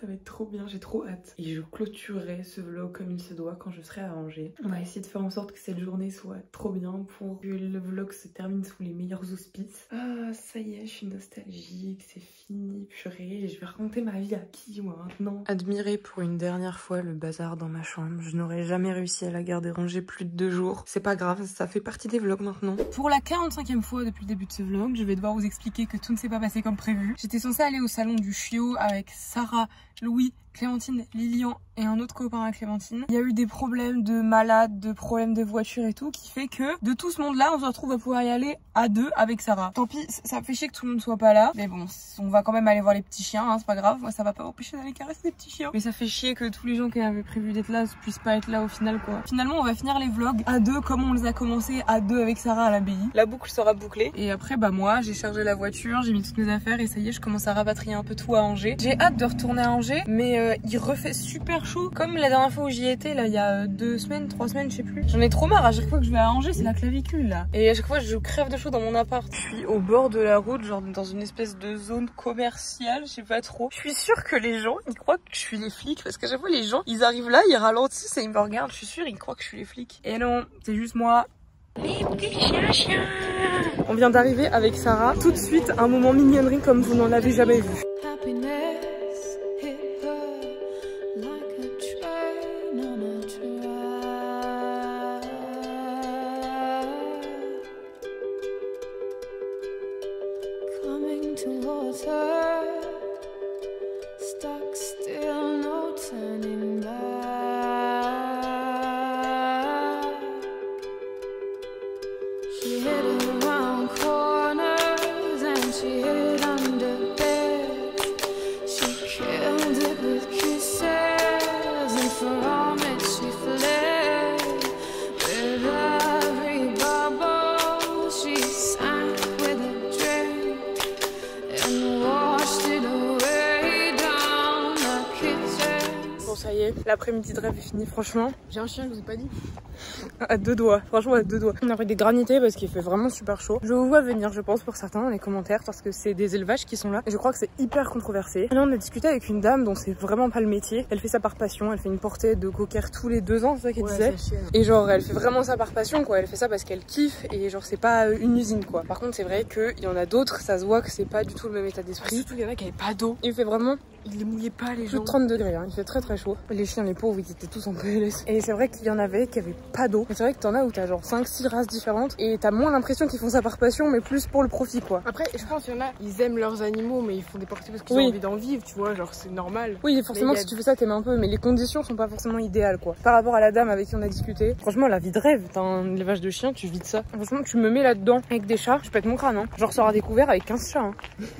Ça va être trop bien, j'ai trop hâte. Et je clôturerai ce vlog comme il se doit quand je serai à Angers. On va essayer de faire en sorte que cette journée soit trop bien pour que le vlog se termine sous les meilleurs auspices. Ah, ça y est, je suis nostalgique, c'est fini, purée. Je vais raconter ma vie à qui, moi, maintenant? Admirer pour une dernière fois le bazar dans ma chambre. Je n'aurais jamais réussi à la garder rangée plus de 2 jours. C'est pas grave, ça fait partie des vlogs maintenant. Pour la 45e fois depuis le début de ce vlog, je vais devoir vous expliquer que tout ne s'est pas passé comme prévu. J'étais censée aller au salon du chiot avec Sarah, Louis, Clémentine, Lilian et un autre copain à Clémentine. Il y a eu des problèmes de malades, de problèmes de voiture et tout, qui fait que de tout ce monde là on se retrouve à pouvoir y aller à 2 avec Sarah. Tant pis, ça fait chier que tout le monde soit pas là, mais bon, on va quand même aller voir les petits chiens, hein, c'est pas grave. Moi ça va pas m'empêcher d'aller caresser des petits chiens, mais ça fait chier que tous les gens qui avaient prévu d'être là puissent pas être là au final quoi. Finalement on va finir les vlogs à 2 comme on les a commencés à 2 avec Sarah à l'abbaye. La boucle sera bouclée et après moi j'ai chargé la voiture, j'ai mis toutes mes affaires et ça y est, je commence à rapatrier un peu tout à Angers. J'ai hâte de retourner à Angers, mais il refait super chaud comme la dernière fois où j'y étais là il y a 2 semaines, 3 semaines, je sais plus. J'en ai trop marre, à chaque fois que je vais à Angers c'est la clavicule là. Et à chaque fois je crève de chaud dans mon appart. Je suis au bord de la route, genre dans une espèce de zone commerciale, je sais pas trop. Je suis sûre que les gens ils croient que je suis les flics parce qu'à chaque fois les gens ils arrivent là, ils ralentissent et ils me regardent. Je suis sûre ils croient que je suis les flics. Et non, c'est juste moi. Les petits chiens. On vient d'arriver avec Sarah. Tout de suite un moment mignonnerie comme vous n'en avez jamais vu. Ça y est, l'après-midi de rêve est fini, franchement. J'ai un chien, je vous ai pas dit. À 2 doigts, franchement à 2 doigts. On a pris des granités parce qu'il fait vraiment super chaud. Je vous vois venir, je pense, pour certains dans les commentaires parce que c'est des élevages qui sont là et je crois que c'est hyper controversé. Là on a discuté avec une dame dont c'est vraiment pas le métier. Elle fait ça par passion, elle fait une portée de cocker tous les 2 ans, c'est ça qu'elle disait. Et genre elle fait vraiment ça par passion quoi, elle fait ça parce qu'elle kiffe et genre c'est pas une usine quoi. Par contre c'est vrai qu'il y en a d'autres, ça se voit que c'est pas du tout le même état d'esprit. Surtout il y en a qui avaient pas d'eau. Il fait vraiment Il les mouillait pas les plus gens. de 30 degrés, hein. Il fait très chaud. Les chiens, les pauvres, ils étaient tous en PLS. Et c'est vrai qu'il y en avait qui avaient pas d'eau. Mais c'est vrai que t'en as où t'as genre 5-6 races différentes et t'as moins l'impression qu'ils font ça par passion mais plus pour le profit quoi. Après je pense qu'il y en a, ils aiment leurs animaux mais ils font des portées parce qu'ils ont envie d'en vivre, tu vois, genre c'est normal. Oui forcément si tu fais ça t'aimes un peu mais les conditions sont pas forcément idéales quoi. Par rapport à la dame avec qui on a discuté, franchement la vie de rêve, t'as un élevage de chiens, tu vis de ça. Franchement tu me mets là-dedans avec des chats, je pète mon crâne hein. Genre sors à découvert avec 15 chats hein.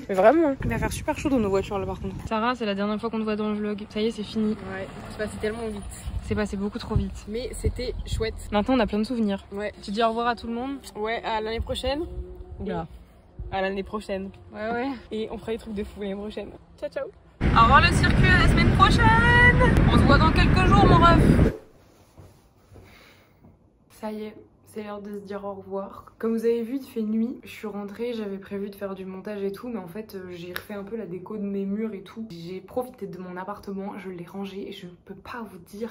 Mais vraiment hein. Il va faire super chaud dans nos voitures là par contre. Sarah c'est la dernière fois qu'on te voit dans le vlog, ça y est c'est fini. Ouais, c'est passé tellement vite. C'est passé beaucoup trop vite. Mais c'était chouette. Maintenant on a plein de souvenirs. Ouais. Tu dis au revoir à tout le monde? Ouais, à l'année prochaine. Oula. À l'année prochaine. Ouais. Et on fera des trucs de fou l'année prochaine. Ciao ciao. Au revoir le circuit, à la semaine prochaine. On se voit dans quelques jours mon ref. Ça y est. C'est l'heure de se dire au revoir. Comme vous avez vu, il fait nuit. Je suis rentrée, j'avais prévu de faire du montage et tout, mais en fait, j'ai refait un peu la déco de mes murs et tout. J'ai profité de mon appartement, je l'ai rangé et je peux pas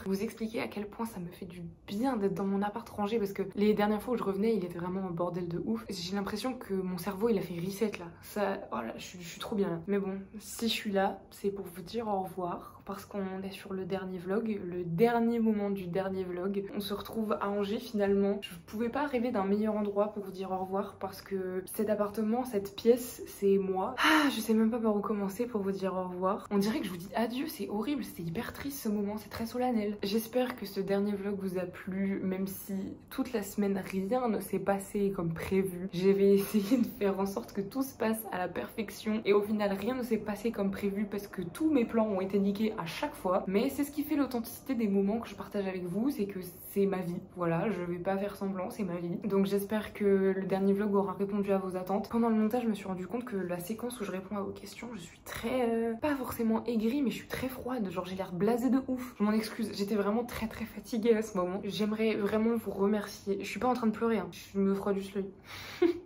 vous expliquer à quel point ça me fait du bien d'être dans mon appart rangé parce que les dernières fois où je revenais, il était vraiment un bordel de ouf. J'ai l'impression que mon cerveau, il a fait reset là. Ça, voilà, je suis trop bien là. Mais bon, si je suis là, c'est pour vous dire au revoir. Parce qu'on est sur le dernier vlog, le dernier moment du dernier vlog. On se retrouve à Angers finalement. Je pouvais pas rêver d'un meilleur endroit pour vous dire au revoir parce que cet appartement, cette pièce, c'est moi. Ah, je sais même pas par où commencer pour vous dire au revoir. On dirait que je vous dis adieu, c'est horrible, c'était hyper triste ce moment, c'est très solennel. J'espère que ce dernier vlog vous a plu, même si toute la semaine rien ne s'est passé comme prévu. J'avais essayé de faire en sorte que tout se passe à la perfection et au final rien ne s'est passé comme prévu parce que tous mes plans ont été niqués à chaque fois, mais c'est ce qui fait l'authenticité des moments que je partage avec vous, c'est que c'est ma vie, voilà, je vais pas faire semblant, c'est ma vie. Donc j'espère que le dernier vlog aura répondu à vos attentes. Pendant le montage, je me suis rendu compte que la séquence où je réponds à vos questions, je suis très, pas forcément aigrie, mais je suis très froide, genre j'ai l'air blasée de ouf. Je m'en excuse, j'étais vraiment très fatiguée à ce moment. J'aimerais vraiment vous remercier, je suis pas en train de pleurer, hein. Je me froide juste l'œil.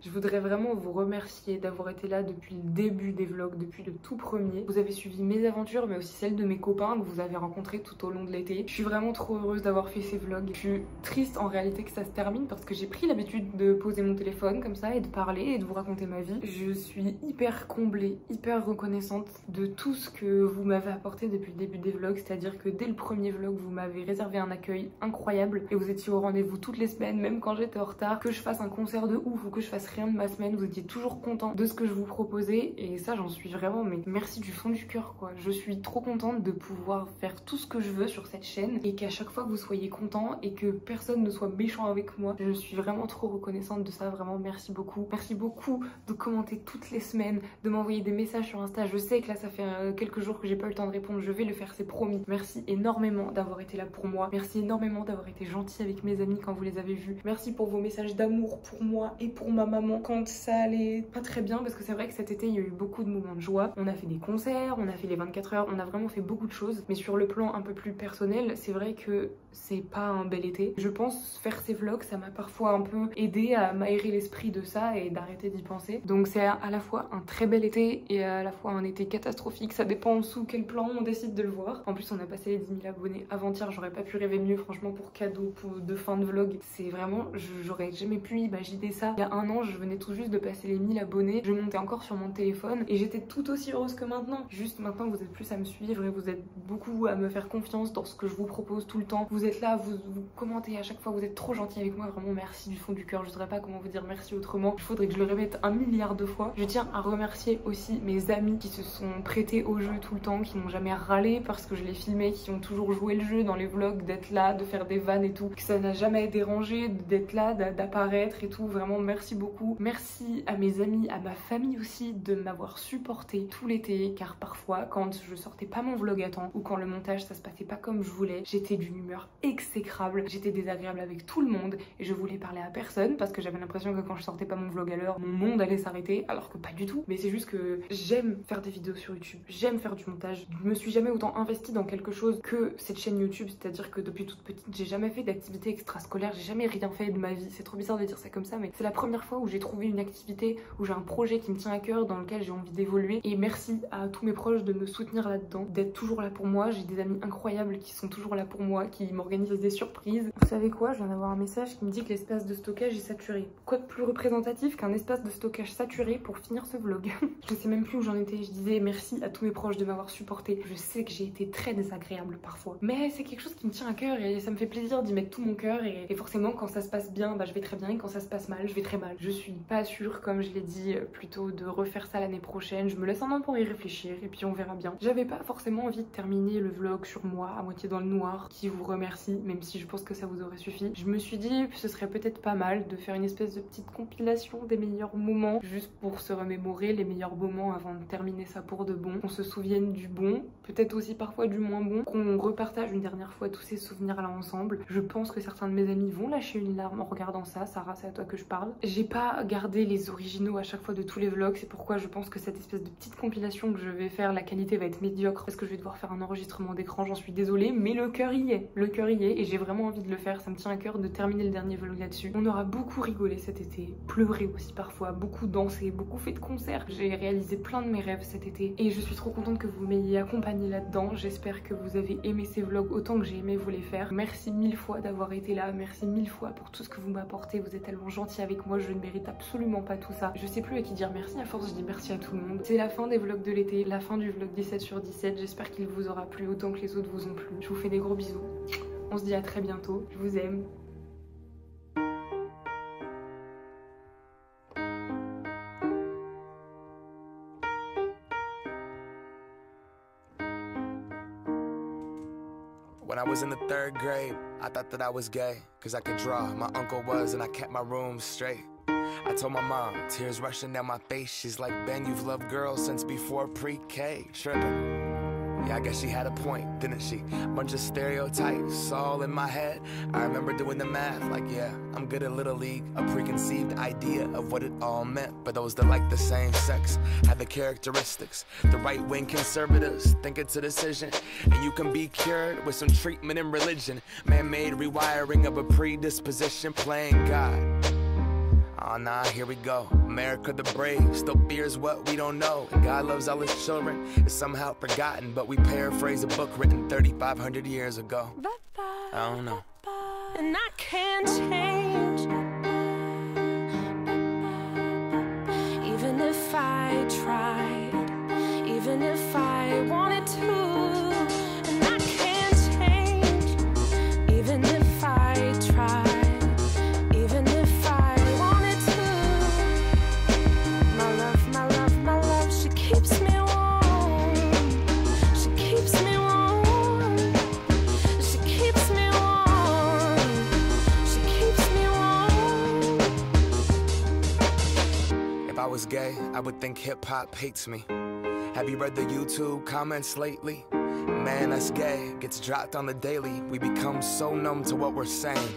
Je voudrais vraiment vous remercier d'avoir été là depuis le début des vlogs, depuis le tout premier. Vous avez suivi mes aventures, mais aussi celles de mes copains que vous avez rencontrés tout au long de l'été. Je suis vraiment trop heureuse d'avoir fait ces vlogs. Je suis triste en réalité que ça se termine parce que j'ai pris l'habitude de poser mon téléphone comme ça et de parler et de vous raconter ma vie. Je suis hyper comblée, hyper reconnaissante de tout ce que vous m'avez apporté depuis le début des vlogs, c'est-à-dire que dès le premier vlog, vous m'avez réservé un accueil incroyable et vous étiez au rendez-vous toutes les semaines, même quand j'étais en retard, que je fasse un concert de ouf ou que je fasse rien de ma semaine, vous étiez toujours content de ce que je vous proposais et ça j'en suis vraiment, mais merci du fond du cœur quoi. Je suis trop contente de pouvoir faire tout ce que je veux sur cette chaîne et qu'à chaque fois que vous soyez content et que personne ne soit méchant avec moi. Je suis vraiment trop reconnaissante de ça, vraiment merci beaucoup. Merci beaucoup de commenter toutes les semaines, de m'envoyer des messages sur Insta. Je sais que là ça fait quelques jours que j'ai pas eu le temps de répondre, je vais le faire, c'est promis. Merci énormément d'avoir été là pour moi. Merci énormément d'avoir été gentil avec mes amis quand vous les avez vus. Merci pour vos messages d'amour pour moi et pour ma maman quand ça allait pas très bien, parce que c'est vrai que cet été il y a eu beaucoup de moments de joie. On a fait des concerts, on a fait les 24 heures, on a vraiment fait beaucoup de choses, mais sur le plan un peu plus personnel, c'est vrai que c'est pas un bel été. Je pense faire ces vlogs, ça m'a parfois un peu aidé à m'aérer l'esprit de ça et d'arrêter d'y penser. Donc c'est à la fois un très bel été et à la fois un été catastrophique, ça dépend sous quel plan on décide de le voir. En plus on a passé les 10 000 abonnés avant-hier, j'aurais pas pu rêver mieux franchement pour cadeau de fin de vlog. C'est vraiment, j'aurais jamais pu imaginer ça. Il y a un an, je venais tout juste de passer les 1000 abonnés, je montais encore sur mon téléphone et j'étais tout aussi heureuse que maintenant. Juste maintenant vous êtes plus à me suivre et vous êtes beaucoup à me faire confiance dans ce que je vous propose tout le temps. Vous êtes là, vous commentez à chaque fois, vous êtes trop gentils avec moi, vraiment merci du fond du cœur. Je saurais pas comment vous dire merci autrement, il faudrait que je le répète 1 milliard de fois. Je tiens à remercier aussi mes amis qui se sont prêtés au jeu tout le temps, qui n'ont jamais râlé parce que je les filmais, qui ont toujours joué le jeu dans les vlogs, d'être là, de faire des vannes et tout, que ça n'a jamais dérangé d'être là, d'apparaître et tout. Vraiment merci beaucoup. Merci à mes amis, à ma famille aussi de m'avoir supporté tout l'été, car parfois quand je sortais pas mon vlog à temps ou quand le montage ça se passait pas comme je voulais, j'étais d'une humeur exécrable. désagréable. J'étais désagréable avec tout le monde et je voulais parler à personne parce que j'avais l'impression que quand je sortais pas mon vlog à l'heure, mon monde allait s'arrêter, alors que pas du tout. Mais c'est juste que j'aime faire des vidéos sur YouTube, j'aime faire du montage. Je me suis jamais autant investie dans quelque chose que cette chaîne YouTube, c'est-à-dire que depuis toute petite, j'ai jamais fait d'activité extrascolaire, j'ai jamais rien fait de ma vie. C'est trop bizarre de dire ça comme ça, mais c'est la première fois où j'ai trouvé une activité, où j'ai un projet qui me tient à cœur, dans lequel j'ai envie d'évoluer. Et merci à tous mes proches de me soutenir là-dedans, d'être toujours là pour moi. J'ai des amis incroyables qui sont toujours là pour moi, qui m'organisent des surprises. Vous savez quoi, je viens d'avoir un message qui me dit que l'espace de stockage est saturé. Quoi de plus représentatif qu'un espace de stockage saturé pour finir ce vlog? Je sais même plus où j'en étais. Je disais merci à tous mes proches de m'avoir supporté. Je sais que j'ai été très désagréable parfois, mais c'est quelque chose qui me tient à cœur et ça me fait plaisir d'y mettre tout mon cœur. Et forcément, quand ça se passe bien, bah, je vais très bien, et quand ça se passe mal, je vais très mal. Je suis pas sûre, comme je l'ai dit plus tôt, de refaire ça l'année prochaine. Je me laisse un an pour y réfléchir et puis on verra bien. J'avais pas forcément envie de terminer le vlog sur moi à moitié dans le noir, qui vous remercie, même si je pense que ça vous aurait suffi. Je me suis dit que ce serait peut-être pas mal de faire une espèce de petite compilation des meilleurs moments, juste pour se remémorer les meilleurs moments avant de terminer ça pour de bon, qu'on se souvienne du bon, peut-être aussi parfois du moins bon, qu'on repartage une dernière fois tous ces souvenirs là ensemble. Je pense que certains de mes amis vont lâcher une larme en regardant ça. Sarah, c'est à toi que je parle. J'ai pas gardé les originaux à chaque fois de tous les vlogs, c'est pourquoi je pense que cette espèce de petite compilation que je vais faire, la qualité va être médiocre parce que je vais devoir faire un enregistrement d'écran, j'en suis désolée, mais le cœur y est, et j'ai vraiment envie de le faire. Ça me tient à cœur de terminer le dernier vlog là-dessus. On aura beaucoup rigolé cet été, pleuré aussi parfois, beaucoup dansé, beaucoup fait de concerts. J'ai réalisé plein de mes rêves cet été et je suis trop contente que vous m'ayez accompagnée là-dedans. J'espère que vous avez aimé ces vlogs autant que j'ai aimé vous les faire. Merci mille fois d'avoir été là, merci mille fois pour tout ce que vous m'apportez. Vous êtes tellement gentils avec moi, je ne mérite absolument pas tout ça. Je sais plus à qui dire merci, à force je dis merci à tout le monde. C'est la fin des vlogs de l'été, la fin du vlog 17/17. J'espère qu'il vous aura plu autant que les autres vous ont plu. Je vous fais des gros bisous. On se dit à très bientôt. Je vous aime. When I was in the 3rd grade, I thought that I was gay, cause I could draw. My uncle was, and I kept my room straight. I told my mom, tears rushing down my face. She's like, Ben, you've loved girls since before pre-K. Tripping. Yeah, I guess she had a point, didn't she? Bunch of stereotypes all in my head. I remember doing the math, like, yeah, I'm good at Little League. A preconceived idea of what it all meant. But those that like the same sex had the characteristics. The right-wing conservatives think it's a decision, and you can be cured with some treatment and religion. Man-made rewiring of a predisposition, playing God. Oh nah, here we go. America the brave still fears what we don't know. And God loves all his children. It's somehow forgotten, but we paraphrase a book written 3,500 years ago. I don't know. And I can't change, even if I tried, even if I wanted to. And I can't change, even if I tried. If I was gay, I would think hip-hop hates me. Have you read the YouTube comments lately? Man, that's gay, gets dropped on the daily. We become so numb to what we're saying.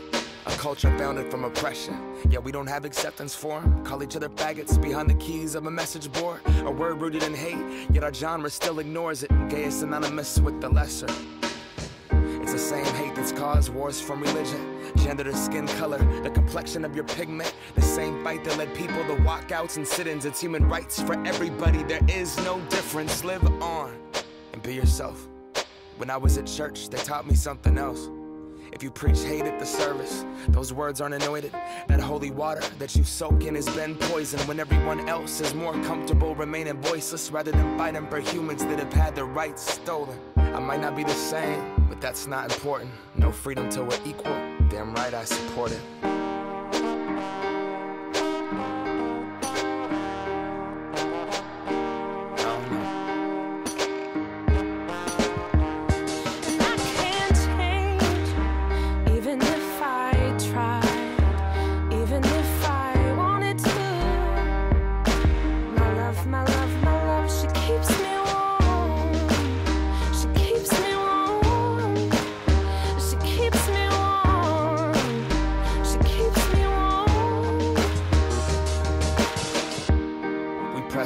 A culture founded from oppression. Yeah, we don't have acceptance for them. Call each other faggots behind the keys of a message board. A word rooted in hate, yet our genre still ignores it. Gay is synonymous with the lesser. It's the same hate that's caused wars from religion, gender to skin color, the complexion of your pigment. The same fight that led people to walkouts and sit-ins. It's human rights for everybody. There is no difference. Live on and be yourself. When I was at church, they taught me something else. If you preach hate at the service, those words aren't anointed. That holy water that you soak in has been poisoned. When everyone else is more comfortable remaining voiceless rather than fighting for humans that have had their rights stolen. I might not be the same, but that's not important. No freedom till we're equal. Damn right I support it. Keeps me warm.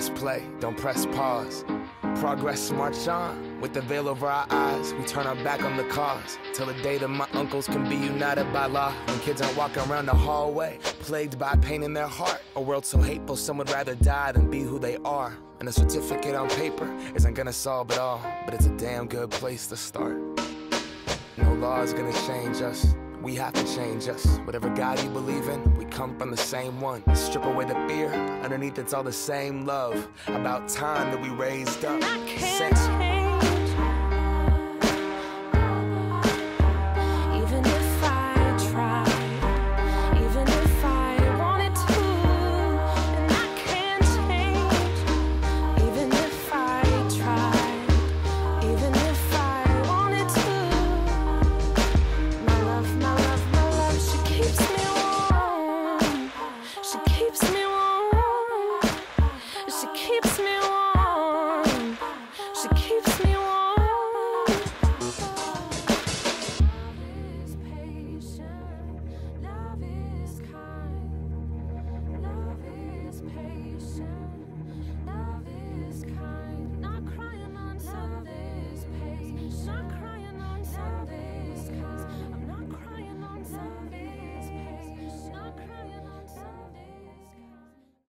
press play, don't press pause. Progress march on, with the veil over our eyes, we turn our back on the cause. Till the day that my uncles can be united by law. When kids aren't walking around the hallway, plagued by pain in their heart. A world so hateful, some would rather die than be who they are. And a certificate on paper isn't gonna solve it all, but it's a damn good place to start. No law is gonna change us, we have to change us. Whatever God you believe in, we come from the same one. Strip away the fear, underneath it's all the same love. About time that we raised up. I can't change, even if I tried, even if I wanted to. And I can't change, even if I tried, even if I wanted to. My love, my love, my love, she keeps me warm, she keeps me warm.